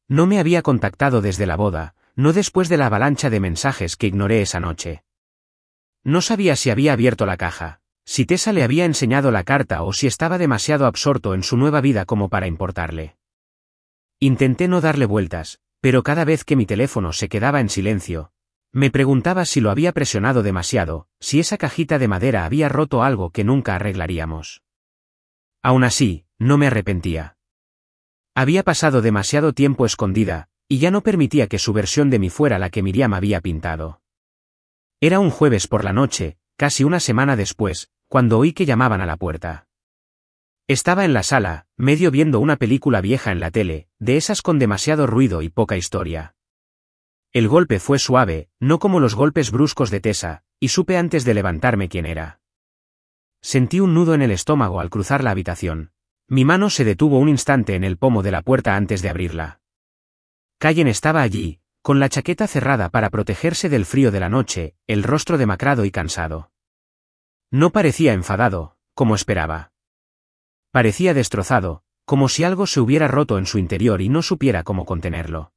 No me había contactado desde la boda, no después de la avalancha de mensajes que ignoré esa noche. No sabía si había abierto la caja, si Tessa le había enseñado la carta o si estaba demasiado absorto en su nueva vida como para importarle. Intenté no darle vueltas, pero cada vez que mi teléfono se quedaba en silencio, me preguntaba si lo había presionado demasiado, si esa cajita de madera había roto algo que nunca arreglaríamos. Aún así, no me arrepentía. Había pasado demasiado tiempo escondida, y ya no permitía que su versión de mí fuera la que Miriam había pintado. Era un jueves por la noche, casi una semana después, cuando oí que llamaban a la puerta. Estaba en la sala, medio viendo una película vieja en la tele, de esas con demasiado ruido y poca historia. El golpe fue suave, no como los golpes bruscos de Tessa, y supe antes de levantarme quién era. Sentí un nudo en el estómago al cruzar la habitación. Mi mano se detuvo un instante en el pomo de la puerta antes de abrirla. Callen estaba allí, con la chaqueta cerrada para protegerse del frío de la noche, el rostro demacrado y cansado. No parecía enfadado, como esperaba. Parecía destrozado, como si algo se hubiera roto en su interior y no supiera cómo contenerlo.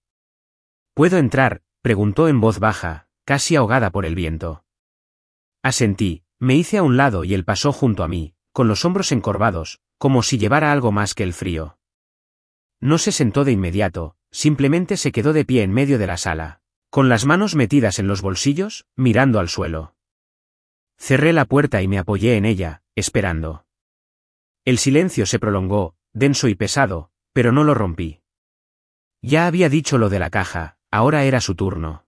¿Puedo entrar?, preguntó en voz baja, casi ahogada por el viento. Asentí, me hice a un lado y él pasó junto a mí, con los hombros encorvados, como si llevara algo más que el frío. No se sentó de inmediato, simplemente se quedó de pie en medio de la sala, con las manos metidas en los bolsillos, mirando al suelo. Cerré la puerta y me apoyé en ella, esperando. El silencio se prolongó, denso y pesado, pero no lo rompí. Ya había dicho lo de la caja, ahora era su turno.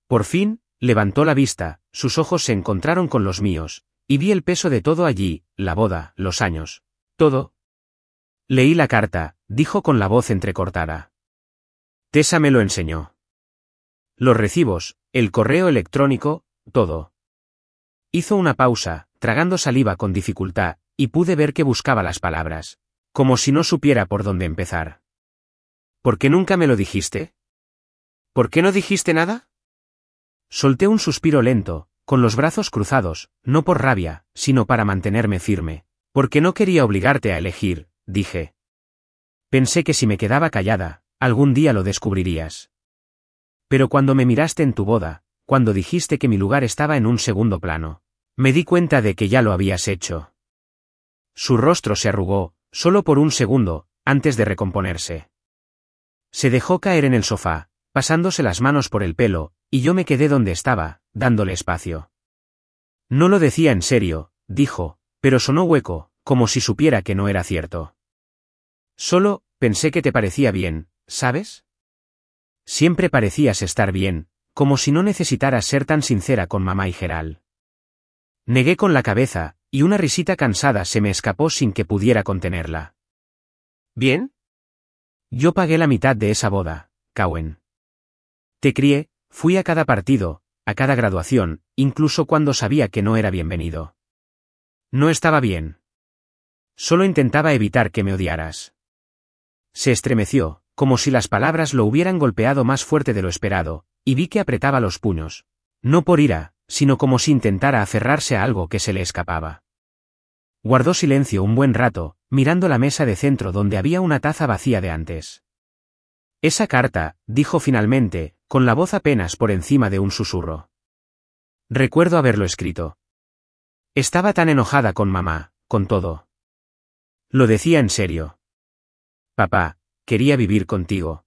Por fin, levantó la vista, sus ojos se encontraron con los míos, y vi el peso de todo allí, la boda, los años, todo. Leí la carta, dijo con la voz entrecortada. Tessa me lo enseñó. Los recibos, el correo electrónico, todo. Hizo una pausa, tragando saliva con dificultad, y pude ver que buscaba las palabras, como si no supiera por dónde empezar. ¿Por qué nunca me lo dijiste? ¿Por qué no dijiste nada? Solté un suspiro lento, con los brazos cruzados, no por rabia, sino para mantenerme firme, porque no quería obligarte a elegir, dije. Pensé que si me quedaba callada, algún día lo descubrirías. Pero cuando me miraste en tu boda, cuando dijiste que mi lugar estaba en un segundo plano, me di cuenta de que ya lo habías hecho. Su rostro se arrugó, solo por un segundo, antes de recomponerse. Se dejó caer en el sofá, pasándose las manos por el pelo, y yo me quedé donde estaba, dándole espacio. No lo decía en serio, dijo, pero sonó hueco, como si supiera que no era cierto. Solo, pensé que te parecía bien, ¿sabes? Siempre parecías estar bien, como si no necesitaras ser tan sincera con mamá y Gerald. Negué con la cabeza, y una risita cansada se me escapó sin que pudiera contenerla. ¿Bien? Yo pagué la mitad de esa boda, Cowen. Te crié, fui a cada partido, a cada graduación, incluso cuando sabía que no era bienvenido. No estaba bien. Solo intentaba evitar que me odiaras. Se estremeció, como si las palabras lo hubieran golpeado más fuerte de lo esperado, y vi que apretaba los puños. No por ira, sino como si intentara aferrarse a algo que se le escapaba. Guardó silencio un buen rato, mirando la mesa de centro donde había una taza vacía de antes. Esa carta, dijo finalmente, con la voz apenas por encima de un susurro. Recuerdo haberlo escrito. Estaba tan enojada con mamá, con todo. Lo decía en serio. Papá, quería vivir contigo.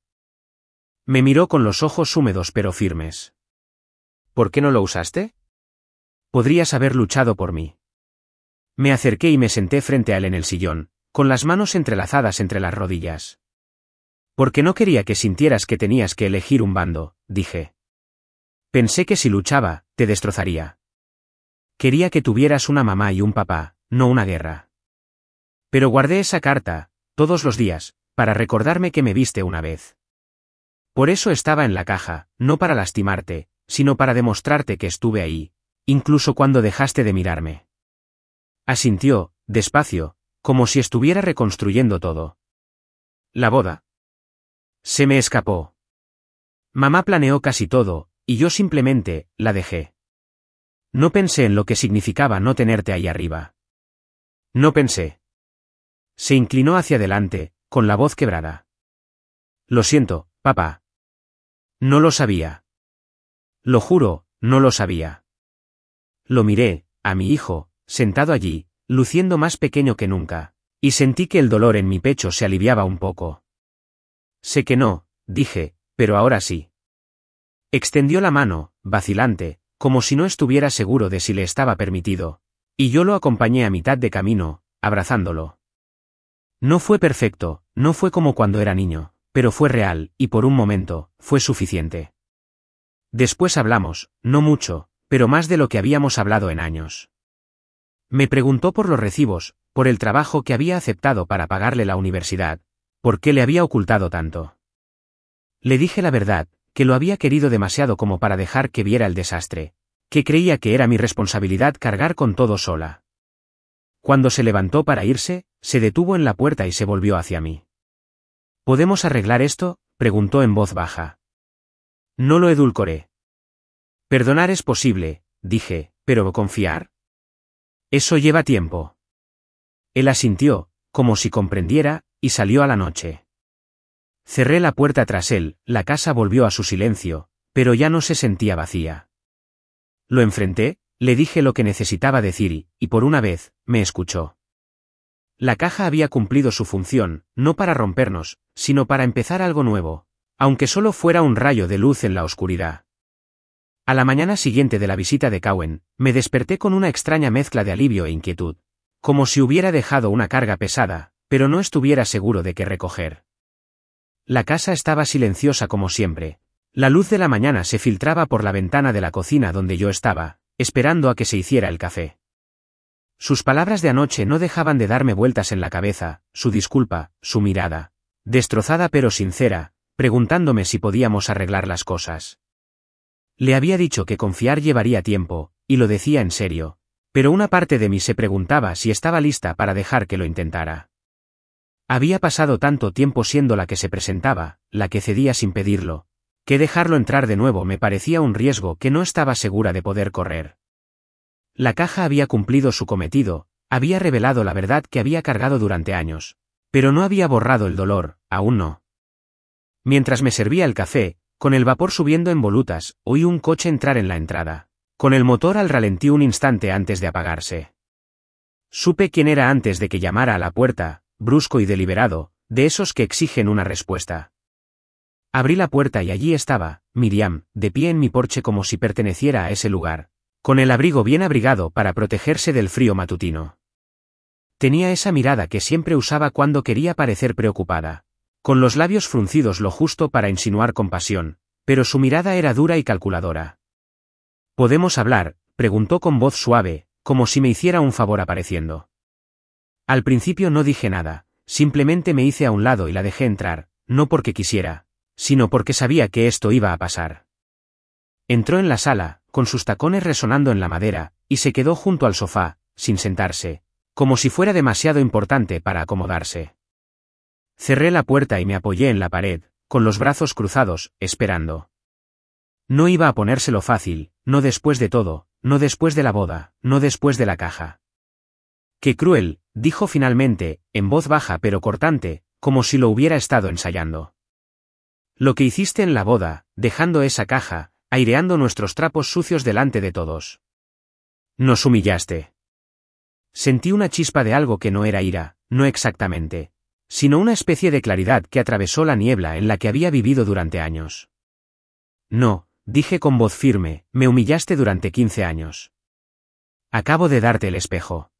Me miró con los ojos húmedos pero firmes. ¿Por qué no lo usaste? Podrías haber luchado por mí. Me acerqué y me senté frente a él en el sillón, con las manos entrelazadas entre las rodillas. Porque no quería que sintieras que tenías que elegir un bando, dije. Pensé que si luchaba, te destrozaría. Quería que tuvieras una mamá y un papá, no una guerra. Pero guardé esa carta, todos los días, para recordarme que me viste una vez. Por eso estaba en la caja, no para lastimarte, sino para demostrarte que estuve ahí, incluso cuando dejaste de mirarme. Asintió, despacio, como si estuviera reconstruyendo todo. La boda. Se me escapó. Mamá planeó casi todo, y yo simplemente, la dejé. No pensé en lo que significaba no tenerte ahí arriba. No pensé. Se inclinó hacia adelante, con la voz quebrada. Lo siento, papá. No lo sabía. Lo juro, no lo sabía. Lo miré, a mi hijo, sentado allí, luciendo más pequeño que nunca, y sentí que el dolor en mi pecho se aliviaba un poco. Sé que no, dije, pero ahora sí. Extendió la mano, vacilante, como si no estuviera seguro de si le estaba permitido, y yo lo acompañé a mitad de camino, abrazándolo. No fue perfecto, no fue como cuando era niño, pero fue real, y por un momento, fue suficiente. Después hablamos, no mucho, pero más de lo que habíamos hablado en años. Me preguntó por los recibos, por el trabajo que había aceptado para pagarle la universidad. ¿Por qué le había ocultado tanto? Le dije la verdad, que lo había querido demasiado como para dejar que viera el desastre, que creía que era mi responsabilidad cargar con todo sola. Cuando se levantó para irse, se detuvo en la puerta y se volvió hacia mí. ¿Podemos arreglar esto?, preguntó en voz baja. No lo edulcoré. Perdonar es posible, dije, pero confiar. Eso lleva tiempo. Él asintió, como si comprendiera, y salió a la noche. Cerré la puerta tras él, la casa volvió a su silencio, pero ya no se sentía vacía. Lo enfrenté, le dije lo que necesitaba decir y por una vez, me escuchó. La caja había cumplido su función, no para rompernos, sino para empezar algo nuevo, aunque solo fuera un rayo de luz en la oscuridad. A la mañana siguiente de la visita de Cowen, me desperté con una extraña mezcla de alivio e inquietud, como si hubiera dejado una carga pesada, pero no estuviera seguro de qué recoger. La casa estaba silenciosa como siempre. La luz de la mañana se filtraba por la ventana de la cocina donde yo estaba, esperando a que se hiciera el café. Sus palabras de anoche no dejaban de darme vueltas en la cabeza, su disculpa, su mirada, destrozada pero sincera, preguntándome si podíamos arreglar las cosas. Le había dicho que confiar llevaría tiempo, y lo decía en serio, pero una parte de mí se preguntaba si estaba lista para dejar que lo intentara. Había pasado tanto tiempo siendo la que se presentaba, la que cedía sin pedirlo, que dejarlo entrar de nuevo me parecía un riesgo que no estaba segura de poder correr. La caja había cumplido su cometido, había revelado la verdad que había cargado durante años, pero no había borrado el dolor, aún no. Mientras me servía el café, con el vapor subiendo en volutas, oí un coche entrar en la entrada, con el motor al ralentí un instante antes de apagarse. Supe quién era antes de que llamara a la puerta, brusco y deliberado, de esos que exigen una respuesta. Abrí la puerta y allí estaba, Miriam, de pie en mi porche como si perteneciera a ese lugar, con el abrigo bien abrigado para protegerse del frío matutino. Tenía esa mirada que siempre usaba cuando quería parecer preocupada, con los labios fruncidos lo justo para insinuar compasión, pero su mirada era dura y calculadora. ¿Podemos hablar?, preguntó con voz suave, como si me hiciera un favor apareciendo. Al principio no dije nada, simplemente me hice a un lado y la dejé entrar, no porque quisiera, sino porque sabía que esto iba a pasar. Entró en la sala, con sus tacones resonando en la madera, y se quedó junto al sofá, sin sentarse, como si fuera demasiado importante para acomodarse. Cerré la puerta y me apoyé en la pared, con los brazos cruzados, esperando. No iba a ponérselo fácil, no después de todo, no después de la boda, no después de la caja. Qué cruel, dijo finalmente, en voz baja pero cortante, como si lo hubiera estado ensayando. Lo que hiciste en la boda, dejando esa caja, aireando nuestros trapos sucios delante de todos. Nos humillaste. Sentí una chispa de algo que no era ira, no exactamente, sino una especie de claridad que atravesó la niebla en la que había vivido durante años. No, dije con voz firme, me humillaste durante 15 años. Acabo de darte el espejo.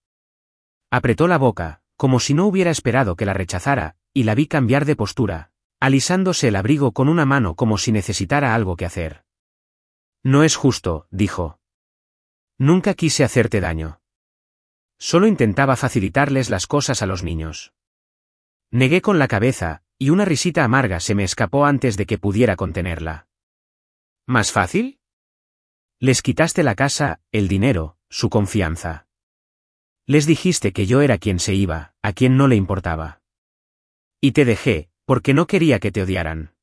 Apretó la boca, como si no hubiera esperado que la rechazara, y la vi cambiar de postura, alisándose el abrigo con una mano como si necesitara algo que hacer. No es justo, dijo. Nunca quise hacerte daño. Solo intentaba facilitarles las cosas a los niños. Negué con la cabeza, y una risita amarga se me escapó antes de que pudiera contenerla. ¿Más fácil? Les quitaste la casa, el dinero, su confianza. Les dijiste que yo era quien se iba, a quien no le importaba. Y te dejé, porque no quería que te odiaran.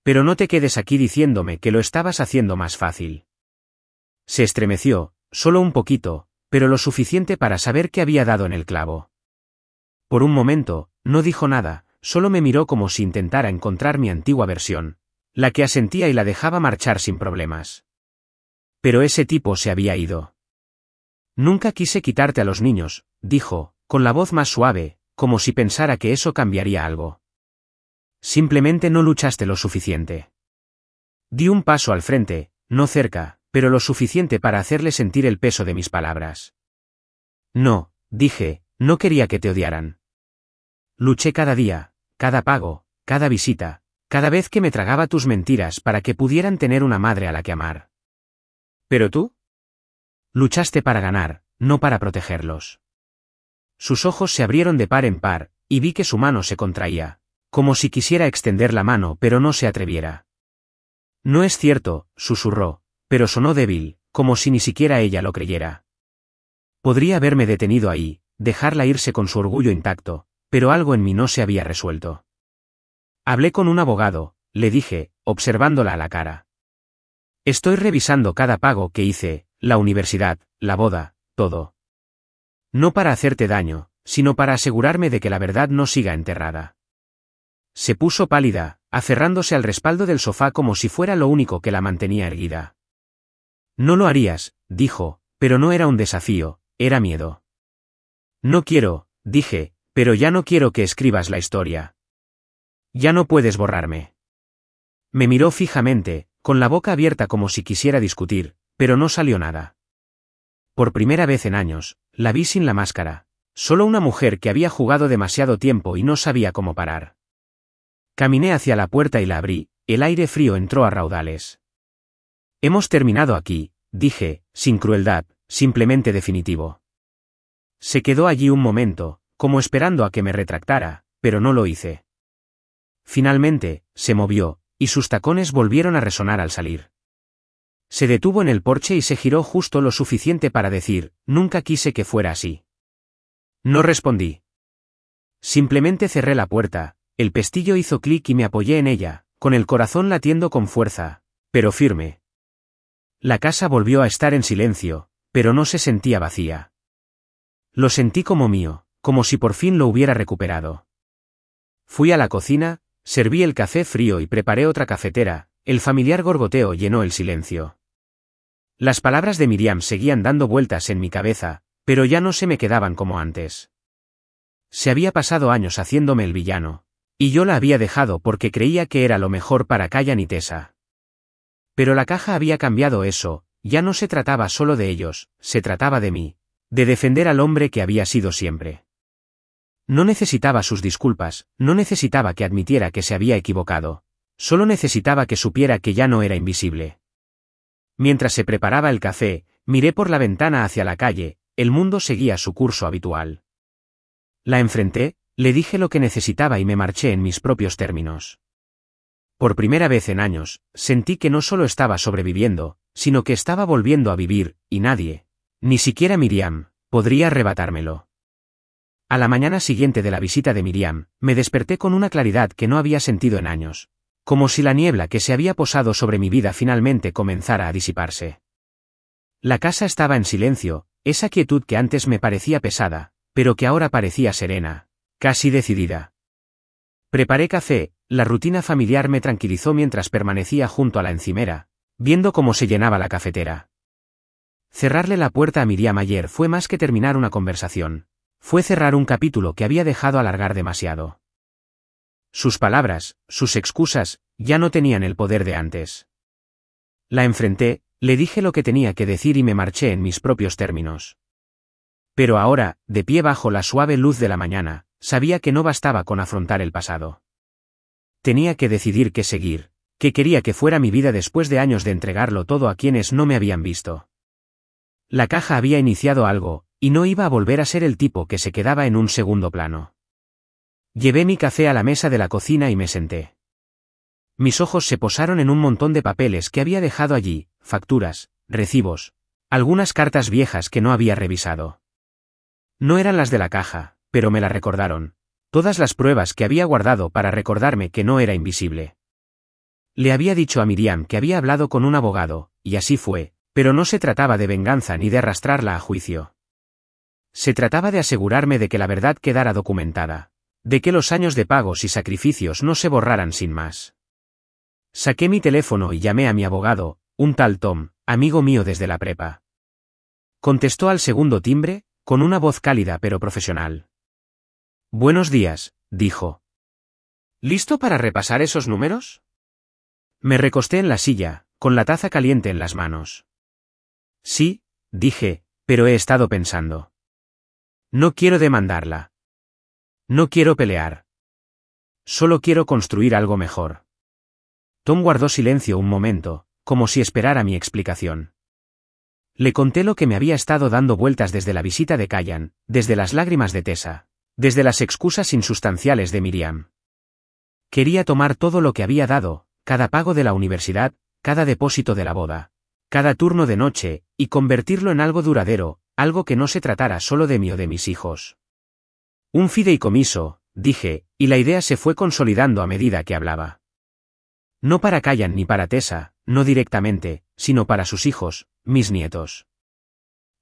Pero no te quedes aquí diciéndome que lo estabas haciendo más fácil. Se estremeció, solo un poquito, pero lo suficiente para saber que había dado en el clavo. Por un momento, no dijo nada, solo me miró como si intentara encontrar mi antigua versión, la que asentía y la dejaba marchar sin problemas. Pero ese tipo se había ido. Nunca quise quitarte a los niños, dijo, con la voz más suave, como si pensara que eso cambiaría algo. Simplemente no luchaste lo suficiente. Di un paso al frente, no cerca, pero lo suficiente para hacerle sentir el peso de mis palabras. No, dije, no quería que te odiaran. Luché cada día, cada pago, cada visita, cada vez que me tragaba tus mentiras para que pudieran tener una madre a la que amar. ¿Pero tú? Luchaste para ganar, no para protegerlos. Sus ojos se abrieron de par en par, y vi que su mano se contraía, como si quisiera extender la mano pero no se atreviera. No es cierto, susurró, pero sonó débil, como si ni siquiera ella lo creyera. Podría haberme detenido ahí, dejarla irse con su orgullo intacto, pero algo en mí no se había resuelto. Hablé con un abogado, le dije, observándola a la cara. Estoy revisando cada pago que hice, la universidad, la boda, todo. No para hacerte daño, sino para asegurarme de que la verdad no siga enterrada. Se puso pálida, aferrándose al respaldo del sofá como si fuera lo único que la mantenía erguida. No lo harías, dijo, pero no era un desafío, era miedo. No quiero, dije, pero ya no quiero que escribas la historia. Ya no puedes borrarme. Me miró fijamente, con la boca abierta como si quisiera discutir, pero no salió nada. Por primera vez en años, la vi sin la máscara, solo una mujer que había jugado demasiado tiempo y no sabía cómo parar. Caminé hacia la puerta y la abrí, el aire frío entró a raudales. Hemos terminado aquí, dije, sin crueldad, simplemente definitivo. Se quedó allí un momento, como esperando a que me retractara, pero no lo hice. Finalmente, se movió, y sus tacones volvieron a resonar al salir. Se detuvo en el porche y se giró justo lo suficiente para decir, nunca quise que fuera así. No respondí. Simplemente cerré la puerta, el pestillo hizo clic y me apoyé en ella, con el corazón latiendo con fuerza, pero firme. La casa volvió a estar en silencio, pero no se sentía vacía. Lo sentí como mío, como si por fin lo hubiera recuperado. Fui a la cocina, serví el café frío y preparé otra cafetera, el familiar gorgoteo llenó el silencio. Las palabras de Miriam seguían dando vueltas en mi cabeza, pero ya no se me quedaban como antes. Se había pasado años haciéndome el villano, y yo la había dejado porque creía que era lo mejor para Callan y Tessa. Pero la caja había cambiado eso, ya no se trataba solo de ellos, se trataba de mí, de defender al hombre que había sido siempre. No necesitaba sus disculpas, no necesitaba que admitiera que se había equivocado, solo necesitaba que supiera que ya no era invisible. Mientras se preparaba el café, miré por la ventana hacia la calle, el mundo seguía su curso habitual. La enfrenté, le dije lo que necesitaba y me marché en mis propios términos. Por primera vez en años, sentí que no solo estaba sobreviviendo, sino que estaba volviendo a vivir, y nadie, ni siquiera Miriam, podría arrebatármelo. A la mañana siguiente de la visita de Miriam, me desperté con una claridad que no había sentido en años, como si la niebla que se había posado sobre mi vida finalmente comenzara a disiparse. La casa estaba en silencio, esa quietud que antes me parecía pesada, pero que ahora parecía serena, casi decidida. Preparé café, la rutina familiar me tranquilizó mientras permanecía junto a la encimera, viendo cómo se llenaba la cafetera. Cerrarle la puerta a Miriam ayer fue más que terminar una conversación, fue cerrar un capítulo que había dejado alargar demasiado. Sus palabras, sus excusas, ya no tenían el poder de antes. La enfrenté, le dije lo que tenía que decir y me marché en mis propios términos. Pero ahora, de pie bajo la suave luz de la mañana, sabía que no bastaba con afrontar el pasado. Tenía que decidir qué seguir, qué quería que fuera mi vida después de años de entregarlo todo a quienes no me habían visto. La caja había iniciado algo, y no iba a volver a ser el tipo que se quedaba en un segundo plano. Llevé mi café a la mesa de la cocina y me senté. Mis ojos se posaron en un montón de papeles que había dejado allí, facturas, recibos, algunas cartas viejas que no había revisado. No eran las de la caja, pero me la recordaron, todas las pruebas que había guardado para recordarme que no era invisible. Le había dicho a Miriam que había hablado con un abogado, y así fue, pero no se trataba de venganza ni de arrastrarla a juicio. Se trataba de asegurarme de que la verdad quedara documentada, de que los años de pagos y sacrificios no se borraran sin más. Saqué mi teléfono y llamé a mi abogado, un tal Tom, amigo mío desde la prepa. Contestó al segundo timbre, con una voz cálida pero profesional. Buenos días, dijo. ¿Listo para repasar esos números? Me recosté en la silla, con la taza caliente en las manos. Sí, dije, pero he estado pensando. No quiero demandarla. No quiero pelear. Solo quiero construir algo mejor. Tom guardó silencio un momento, como si esperara mi explicación. Le conté lo que me había estado dando vueltas desde la visita de Callan, desde las lágrimas de Tessa, desde las excusas insustanciales de Miriam. Quería tomar todo lo que había dado, cada pago de la universidad, cada depósito de la boda, cada turno de noche, y convertirlo en algo duradero, algo que no se tratara solo de mí o de mis hijos. Un fideicomiso, dije, y la idea se fue consolidando a medida que hablaba. No para Callan ni para Tessa, no directamente, sino para sus hijos, mis nietos.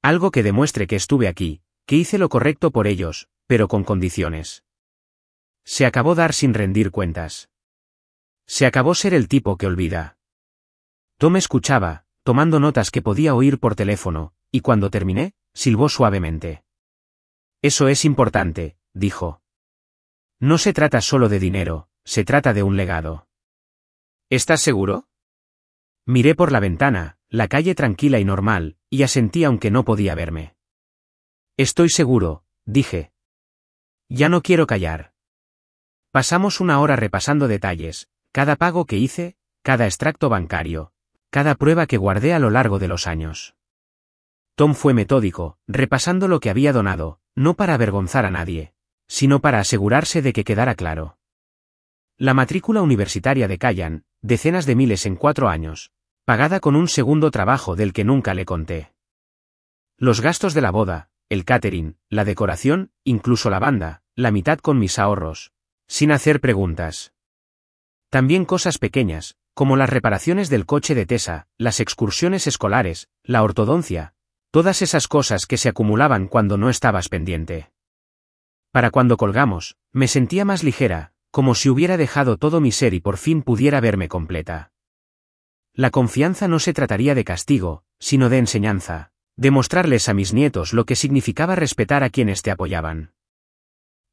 Algo que demuestre que estuve aquí, que hice lo correcto por ellos, pero con condiciones. Se acabó dar sin rendir cuentas. Se acabó ser el tipo que olvida. Tom escuchaba, tomando notas que podía oír por teléfono, y cuando terminé, silbó suavemente. Eso es importante, dijo. No se trata solo de dinero, se trata de un legado. ¿Estás seguro? Miré por la ventana, la calle tranquila y normal, y asentí aunque no podía verme. Estoy seguro, dije. Ya no quiero callar. Pasamos una hora repasando detalles, cada pago que hice, cada extracto bancario, cada prueba que guardé a lo largo de los años. Tom fue metódico, repasando lo que había donado, no para avergonzar a nadie, sino para asegurarse de que quedara claro. La matrícula universitaria de Callan, decenas de miles en 4 años, pagada con un segundo trabajo del que nunca le conté. Los gastos de la boda, el catering, la decoración, incluso la banda, la mitad con mis ahorros, sin hacer preguntas. También cosas pequeñas, como las reparaciones del coche de Tessa, las excursiones escolares, la ortodoncia, todas esas cosas que se acumulaban cuando no estabas pendiente. Para cuando colgamos, me sentía más ligera, como si hubiera dejado todo mi ser y por fin pudiera verme completa. La confianza no se trataría de castigo, sino de enseñanza, de mostrarles a mis nietos lo que significaba respetar a quienes te apoyaban.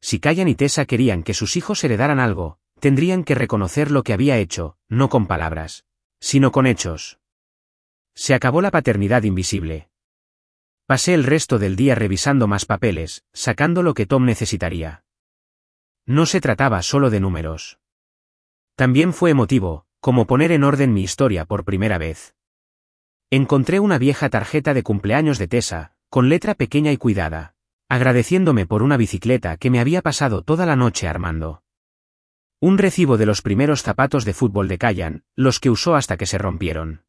Si Callan y Tessa querían que sus hijos heredaran algo, tendrían que reconocer lo que había hecho, no con palabras, sino con hechos. Se acabó la paternidad invisible. Pasé el resto del día revisando más papeles, sacando lo que Tom necesitaría. No se trataba solo de números. También fue emotivo, como poner en orden mi historia por primera vez. Encontré una vieja tarjeta de cumpleaños de Tessa, con letra pequeña y cuidada, agradeciéndome por una bicicleta que me había pasado toda la noche armando. Un recibo de los primeros zapatos de fútbol de Callan, los que usó hasta que se rompieron.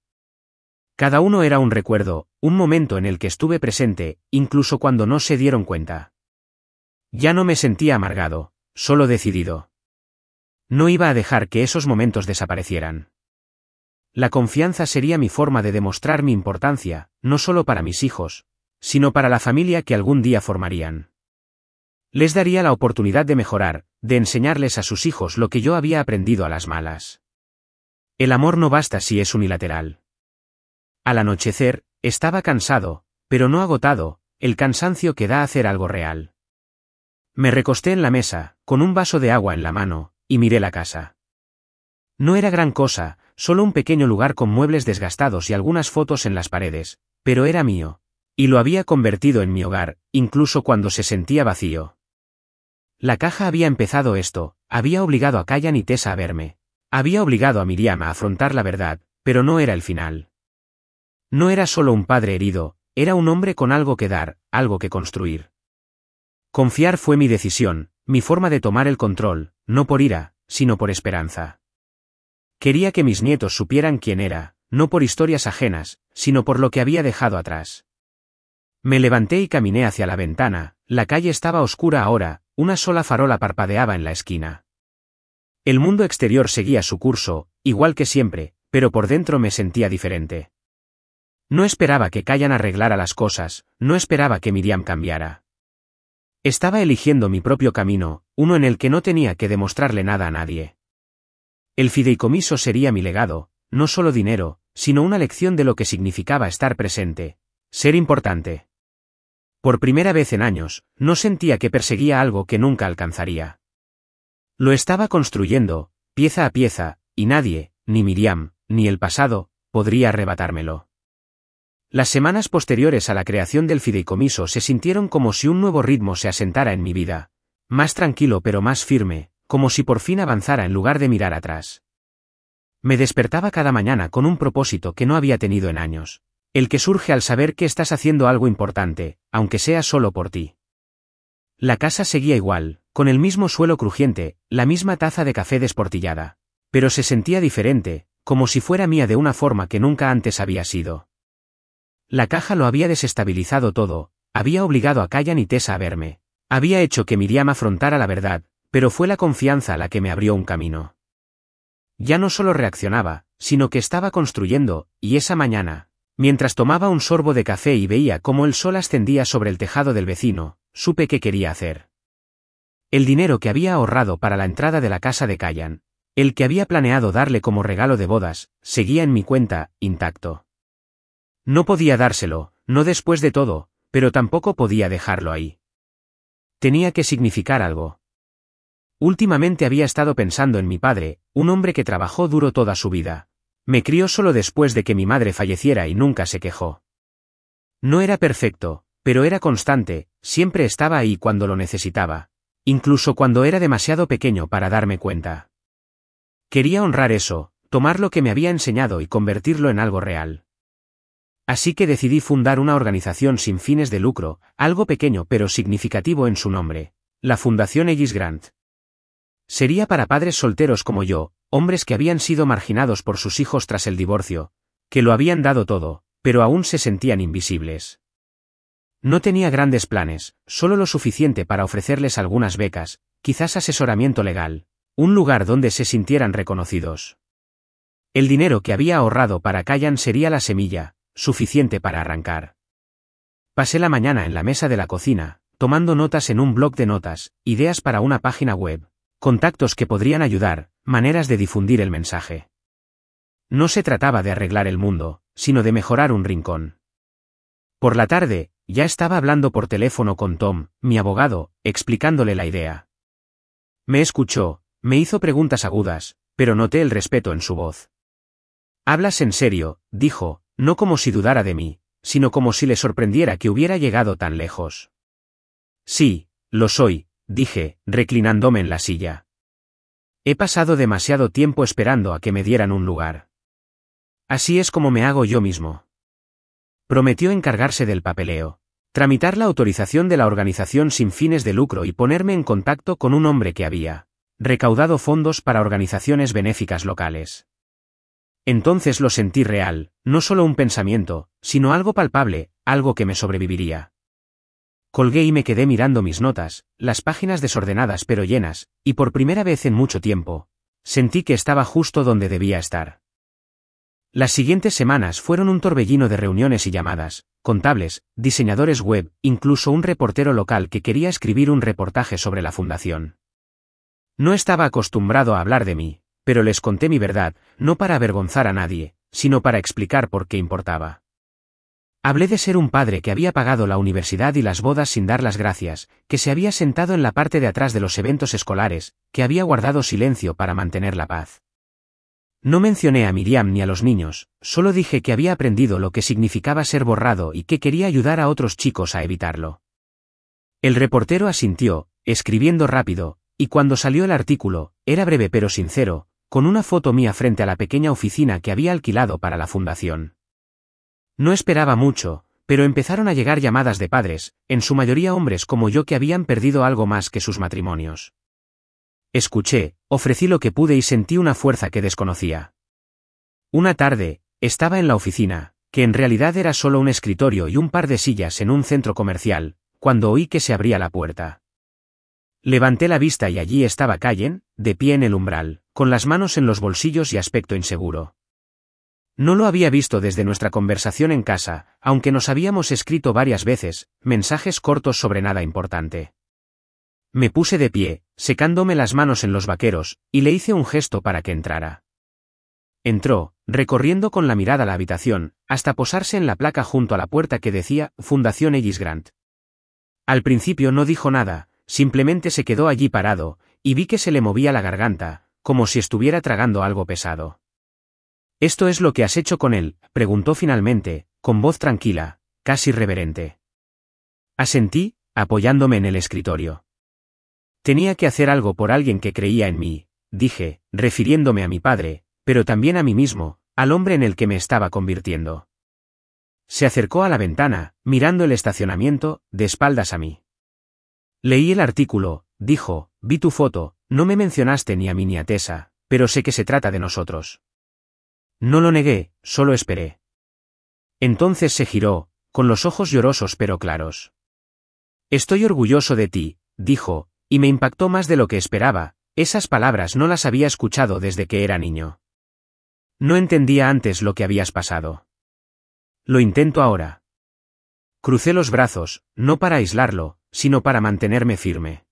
Cada uno era un recuerdo, un momento en el que estuve presente, incluso cuando no se dieron cuenta. Ya no me sentía amargado, solo decidido. No iba a dejar que esos momentos desaparecieran. La confianza sería mi forma de demostrar mi importancia, no solo para mis hijos, sino para la familia que algún día formarían. Les daría la oportunidad de mejorar, de enseñarles a sus hijos lo que yo había aprendido a las malas. El amor no basta si es unilateral. Al anochecer, estaba cansado, pero no agotado, el cansancio que da hacer algo real. Me recosté en la mesa, con un vaso de agua en la mano, y miré la casa. No era gran cosa, solo un pequeño lugar con muebles desgastados y algunas fotos en las paredes, pero era mío, y lo había convertido en mi hogar, incluso cuando se sentía vacío. La caja había empezado esto, había obligado a Callan y Tessa a verme, había obligado a Miriam a afrontar la verdad, pero no era el final. No era solo un padre herido, era un hombre con algo que dar, algo que construir. Confiar fue mi decisión, mi forma de tomar el control, no por ira, sino por esperanza. Quería que mis nietos supieran quién era, no por historias ajenas, sino por lo que había dejado atrás. Me levanté y caminé hacia la ventana, la calle estaba oscura ahora, una sola farola parpadeaba en la esquina. El mundo exterior seguía su curso, igual que siempre, pero por dentro me sentía diferente. No esperaba que Callan arreglara las cosas, no esperaba que Miriam cambiara. Estaba eligiendo mi propio camino, uno en el que no tenía que demostrarle nada a nadie. El fideicomiso sería mi legado, no solo dinero, sino una lección de lo que significaba estar presente, ser importante. Por primera vez en años, no sentía que perseguía algo que nunca alcanzaría. Lo estaba construyendo, pieza a pieza, y nadie, ni Miriam, ni el pasado, podría arrebatármelo. Las semanas posteriores a la creación del fideicomiso se sintieron como si un nuevo ritmo se asentara en mi vida, más tranquilo pero más firme, como si por fin avanzara en lugar de mirar atrás. Me despertaba cada mañana con un propósito que no había tenido en años, El que surge al saber que estás haciendo algo importante, aunque sea solo por ti. La casa seguía igual, con el mismo suelo crujiente, la misma taza de café desportillada. Pero se sentía diferente, como si fuera mía de una forma que nunca antes había sido. La caja lo había desestabilizado todo, había obligado a Callan y Tessa a verme. Había hecho que Miriam afrontara la verdad, pero fue la confianza la que me abrió un camino. Ya no solo reaccionaba, sino que estaba construyendo, y esa mañana, mientras tomaba un sorbo de café y veía cómo el sol ascendía sobre el tejado del vecino, supe qué quería hacer. El dinero que había ahorrado para la entrada de la casa de Callan, el que había planeado darle como regalo de bodas, seguía en mi cuenta, intacto. No podía dárselo, no después de todo, pero tampoco podía dejarlo ahí. Tenía que significar algo. Últimamente había estado pensando en mi padre, un hombre que trabajó duro toda su vida. Me crió solo después de que mi madre falleciera y nunca se quejó. No era perfecto, pero era constante, siempre estaba ahí cuando lo necesitaba, incluso cuando era demasiado pequeño para darme cuenta. Quería honrar eso, tomar lo que me había enseñado y convertirlo en algo real. Así que decidí fundar una organización sin fines de lucro, algo pequeño pero significativo en su nombre, la Fundación Ellis Grant. Sería para padres solteros como yo, hombres que habían sido marginados por sus hijos tras el divorcio, que lo habían dado todo, pero aún se sentían invisibles. No tenía grandes planes, solo lo suficiente para ofrecerles algunas becas, quizás asesoramiento legal, un lugar donde se sintieran reconocidos. El dinero que había ahorrado para Callan sería la semilla, suficiente para arrancar. Pasé la mañana en la mesa de la cocina, tomando notas en un bloc de notas, ideas para una página web, contactos que podrían ayudar, maneras de difundir el mensaje. No se trataba de arreglar el mundo, sino de mejorar un rincón. Por la tarde, ya estaba hablando por teléfono con Tom, mi abogado, explicándole la idea. Me escuchó, me hizo preguntas agudas, pero noté el respeto en su voz. «¿Hablas en serio?», dijo, no como si dudara de mí, sino como si le sorprendiera que hubiera llegado tan lejos. «Sí, lo soy», dije, reclinándome en la silla. «He pasado demasiado tiempo esperando a que me dieran un lugar. Así es como me hago yo mismo». Prometió encargarse del papeleo, tramitar la autorización de la organización sin fines de lucro y ponerme en contacto con un hombre que había recaudado fondos para organizaciones benéficas locales. Entonces lo sentí real, no solo un pensamiento, sino algo palpable, algo que me sobreviviría. Colgué y me quedé mirando mis notas, las páginas desordenadas pero llenas, y por primera vez en mucho tiempo, sentí que estaba justo donde debía estar. Las siguientes semanas fueron un torbellino de reuniones y llamadas, contables, diseñadores web, incluso un reportero local que quería escribir un reportaje sobre la fundación. No estaba acostumbrado a hablar de mí, pero les conté mi verdad, no para avergonzar a nadie, sino para explicar por qué importaba. Hablé de ser un padre que había pagado la universidad y las bodas sin dar las gracias, que se había sentado en la parte de atrás de los eventos escolares, que había guardado silencio para mantener la paz. No mencioné a Miriam ni a los niños, solo dije que había aprendido lo que significaba ser borrado y que quería ayudar a otros chicos a evitarlo. El reportero asintió, escribiendo rápido, y cuando salió el artículo, era breve pero sincero, con una foto mía frente a la pequeña oficina que había alquilado para la fundación. No esperaba mucho, pero empezaron a llegar llamadas de padres, en su mayoría hombres como yo que habían perdido algo más que sus matrimonios. Escuché, ofrecí lo que pude y sentí una fuerza que desconocía. Una tarde, estaba en la oficina, que en realidad era solo un escritorio y un par de sillas en un centro comercial, cuando oí que se abría la puerta. Levanté la vista y allí estaba Callan, de pie en el umbral, con las manos en los bolsillos y aspecto inseguro. No lo había visto desde nuestra conversación en casa, aunque nos habíamos escrito varias veces, mensajes cortos sobre nada importante. Me puse de pie, secándome las manos en los vaqueros, y le hice un gesto para que entrara. Entró, recorriendo con la mirada la habitación, hasta posarse en la placa junto a la puerta que decía Fundación Ellis Grant. Al principio no dijo nada, simplemente se quedó allí parado, y vi que se le movía la garganta, como si estuviera tragando algo pesado. «¿Esto es lo que has hecho con él?», preguntó finalmente, con voz tranquila, casi reverente. Asentí, apoyándome en el escritorio. «Tenía que hacer algo por alguien que creía en mí», dije, refiriéndome a mi padre, pero también a mí mismo, al hombre en el que me estaba convirtiendo. Se acercó a la ventana, mirando el estacionamiento, de espaldas a mí. Leí el artículo, dijo, vi tu foto, no me mencionaste ni a mí ni a Tessa, pero sé que se trata de nosotros. No lo negué, solo esperé. Entonces se giró, con los ojos llorosos pero claros. Estoy orgulloso de ti, dijo, y me impactó más de lo que esperaba, esas palabras no las había escuchado desde que era niño. No entendía antes lo que habías pasado. Lo intento ahora. Crucé los brazos, no para aislarlo, sino para mantenerme firme.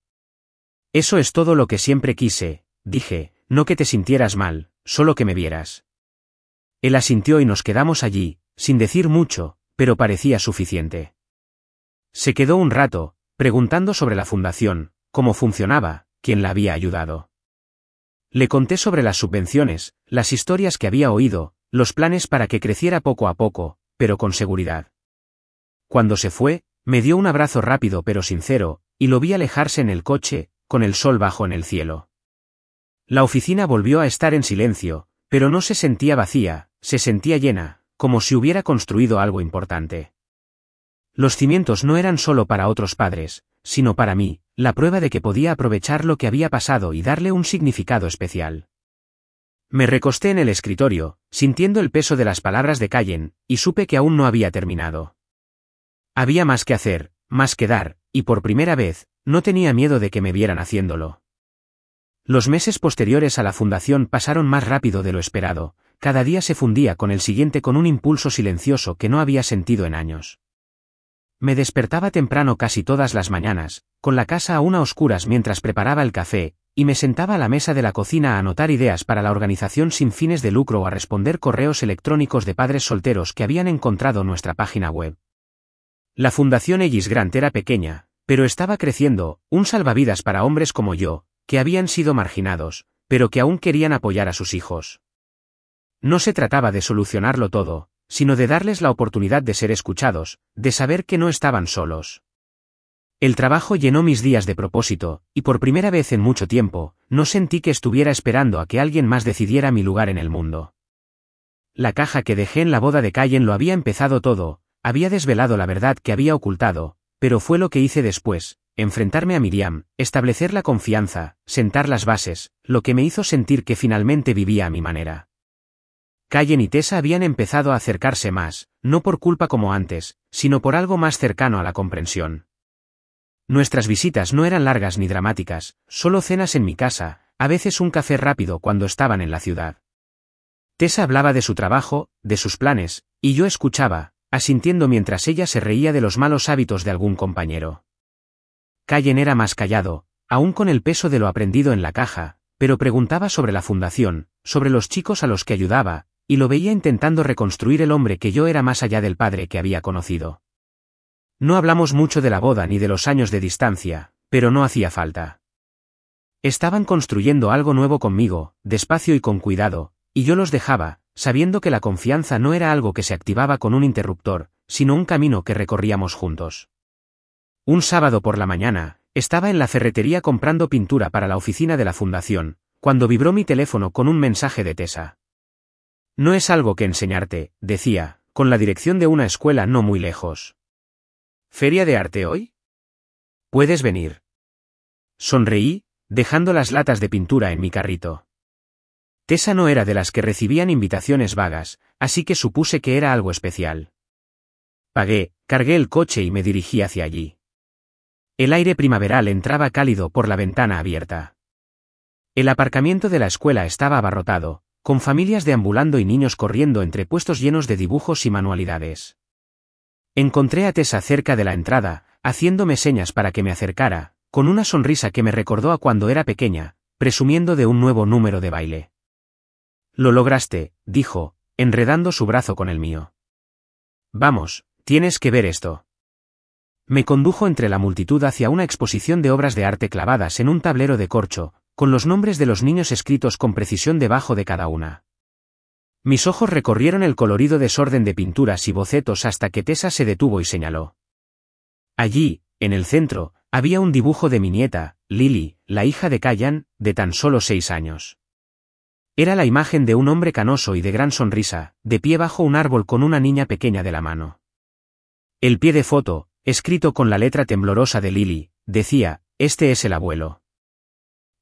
Eso es todo lo que siempre quise, dije, no que te sintieras mal, solo que me vieras. Él asintió y nos quedamos allí, sin decir mucho, pero parecía suficiente. Se quedó un rato, preguntando sobre la fundación, cómo funcionaba, quién la había ayudado. Le conté sobre las subvenciones, las historias que había oído, los planes para que creciera poco a poco, pero con seguridad. Cuando se fue, me dio un abrazo rápido pero sincero, y lo vi alejarse en el coche, con el sol bajo en el cielo. La oficina volvió a estar en silencio, pero no se sentía vacía, se sentía llena, como si hubiera construido algo importante. Los cimientos no eran solo para otros padres, sino para mí, la prueba de que podía aprovechar lo que había pasado y darle un significado especial. Me recosté en el escritorio, sintiendo el peso de las palabras de Callen, y supe que aún no había terminado. Había más que hacer, más que dar, y por primera vez, no tenía miedo de que me vieran haciéndolo. Los meses posteriores a la fundación pasaron más rápido de lo esperado, cada día se fundía con el siguiente con un impulso silencioso que no había sentido en años. Me despertaba temprano casi todas las mañanas, con la casa aún a oscuras mientras preparaba el café, y me sentaba a la mesa de la cocina a anotar ideas para la organización sin fines de lucro o a responder correos electrónicos de padres solteros que habían encontrado nuestra página web. La Fundación Ellis Grant era pequeña, pero estaba creciendo, un salvavidas para hombres como yo, que habían sido marginados, pero que aún querían apoyar a sus hijos. No se trataba de solucionarlo todo, sino de darles la oportunidad de ser escuchados, de saber que no estaban solos. El trabajo llenó mis días de propósito, y por primera vez en mucho tiempo, no sentí que estuviera esperando a que alguien más decidiera mi lugar en el mundo. La caja que dejé en la boda de Callen lo había empezado todo, había desvelado la verdad que había ocultado, pero fue lo que hice después, enfrentarme a Miriam, establecer la confianza, sentar las bases, lo que me hizo sentir que finalmente vivía a mi manera. Callen y Tessa habían empezado a acercarse más, no por culpa como antes, sino por algo más cercano a la comprensión. Nuestras visitas no eran largas ni dramáticas, solo cenas en mi casa, a veces un café rápido cuando estaban en la ciudad. Tessa hablaba de su trabajo, de sus planes, y yo escuchaba, asintiendo mientras ella se reía de los malos hábitos de algún compañero. Callen era más callado, aún con el peso de lo aprendido en la caja, pero preguntaba sobre la fundación, sobre los chicos a los que ayudaba, y lo veía intentando reconstruir el hombre que yo era más allá del padre que había conocido. No hablamos mucho de la boda ni de los años de distancia, pero no hacía falta. Estaban construyendo algo nuevo conmigo, despacio y con cuidado, y yo los dejaba, sabiendo que la confianza no era algo que se activaba con un interruptor, sino un camino que recorríamos juntos. Un sábado por la mañana, estaba en la ferretería comprando pintura para la oficina de la fundación, cuando vibró mi teléfono con un mensaje de Tessa. No es algo que enseñarte, decía, con la dirección de una escuela no muy lejos. ¿Feria de arte hoy? ¿Puedes venir? Sonreí, dejando las latas de pintura en mi carrito. Tessa no era de las que recibían invitaciones vagas, así que supuse que era algo especial. Pagué, cargué el coche y me dirigí hacia allí. El aire primaveral entraba cálido por la ventana abierta. El aparcamiento de la escuela estaba abarrotado, con familias deambulando y niños corriendo entre puestos llenos de dibujos y manualidades. Encontré a Tessa cerca de la entrada, haciéndome señas para que me acercara, con una sonrisa que me recordó a cuando era pequeña, presumiendo de un nuevo número de baile. Lo lograste, dijo, enredando su brazo con el mío. Vamos, tienes que ver esto. Me condujo entre la multitud hacia una exposición de obras de arte clavadas en un tablero de corcho, con los nombres de los niños escritos con precisión debajo de cada una. Mis ojos recorrieron el colorido desorden de pinturas y bocetos hasta que Tessa se detuvo y señaló. Allí, en el centro, había un dibujo de mi nieta, Lily, la hija de Callen, de tan solo 6 años. Era la imagen de un hombre canoso y de gran sonrisa, de pie bajo un árbol con una niña pequeña de la mano. El pie de foto, escrito con la letra temblorosa de Lily, decía, «Este es el abuelo.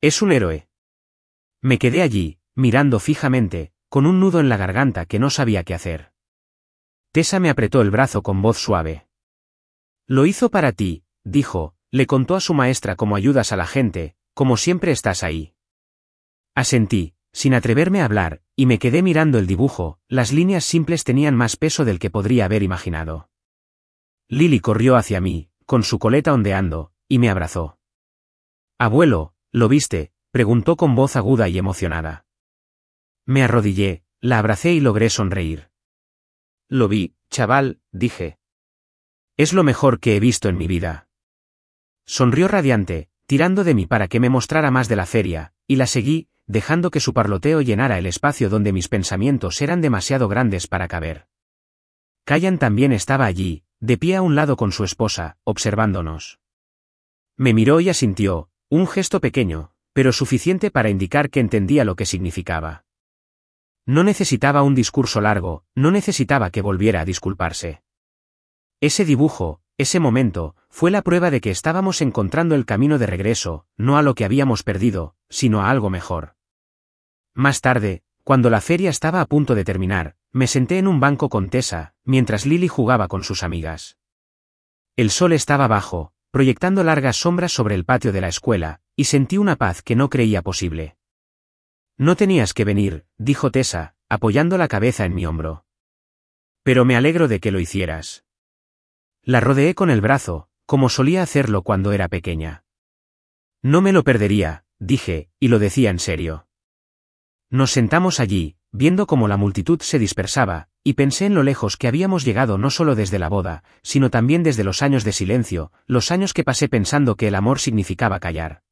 Es un héroe». Me quedé allí, mirando fijamente, con un nudo en la garganta que no sabía qué hacer. Tessa me apretó el brazo con voz suave. «Lo hizo para ti», dijo, le contó a su maestra cómo ayudas a la gente, como siempre estás ahí. Asentí, sin atreverme a hablar, y me quedé mirando el dibujo. Las líneas simples tenían más peso del que podría haber imaginado. Lily corrió hacia mí, con su coleta ondeando, y me abrazó. «Abuelo, ¿lo viste?», preguntó con voz aguda y emocionada. Me arrodillé, la abracé y logré sonreír. «Lo vi, chaval», dije. «Es lo mejor que he visto en mi vida». Sonrió radiante, tirando de mí para que me mostrara más de la feria, y la seguí, dejando que su parloteo llenara el espacio donde mis pensamientos eran demasiado grandes para caber. Callan también estaba allí, de pie a un lado con su esposa, observándonos. Me miró y asintió, un gesto pequeño, pero suficiente para indicar que entendía lo que significaba. No necesitaba un discurso largo, no necesitaba que volviera a disculparse. Ese dibujo, ese momento, fue la prueba de que estábamos encontrando el camino de regreso, no a lo que habíamos perdido, sino a algo mejor. Más tarde, cuando la feria estaba a punto de terminar, me senté en un banco con Tessa, mientras Lily jugaba con sus amigas. El sol estaba bajo, proyectando largas sombras sobre el patio de la escuela, y sentí una paz que no creía posible. «No tenías que venir», dijo Tessa, apoyando la cabeza en mi hombro. «Pero me alegro de que lo hicieras». La rodeé con el brazo, como solía hacerlo cuando era pequeña. «No me lo perdería», dije, y lo decía en serio. Nos sentamos allí, viendo cómo la multitud se dispersaba, y pensé en lo lejos que habíamos llegado no solo desde la boda, sino también desde los años de silencio, los años que pasé pensando que el amor significaba callar.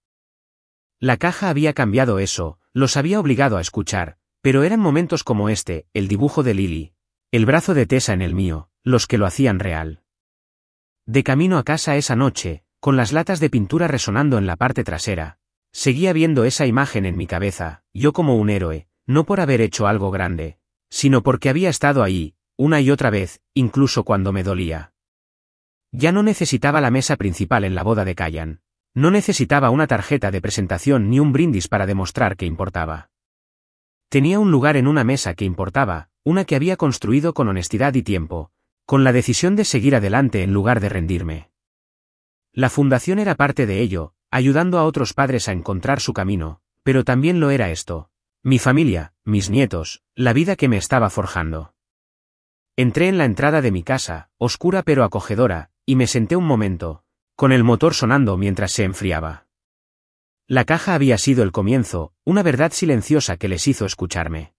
La caja había cambiado eso, los había obligado a escuchar, pero eran momentos como este, el dibujo de Lily, el brazo de Tessa en el mío, los que lo hacían real. De camino a casa esa noche, con las latas de pintura resonando en la parte trasera, seguía viendo esa imagen en mi cabeza, yo como un héroe, no por haber hecho algo grande, sino porque había estado ahí, una y otra vez, incluso cuando me dolía. Ya no necesitaba la mesa principal en la boda de Callan. No necesitaba una tarjeta de presentación ni un brindis para demostrar que importaba. Tenía un lugar en una mesa que importaba, una que había construido con honestidad y tiempo, con la decisión de seguir adelante en lugar de rendirme. La fundación era parte de ello, ayudando a otros padres a encontrar su camino, pero también lo era esto, mi familia, mis nietos, la vida que me estaba forjando. Entré en la entrada de mi casa, oscura pero acogedora, y me senté un momento, con el motor sonando mientras se enfriaba. La caja había sido el comienzo, una verdad silenciosa que les hizo escucharme.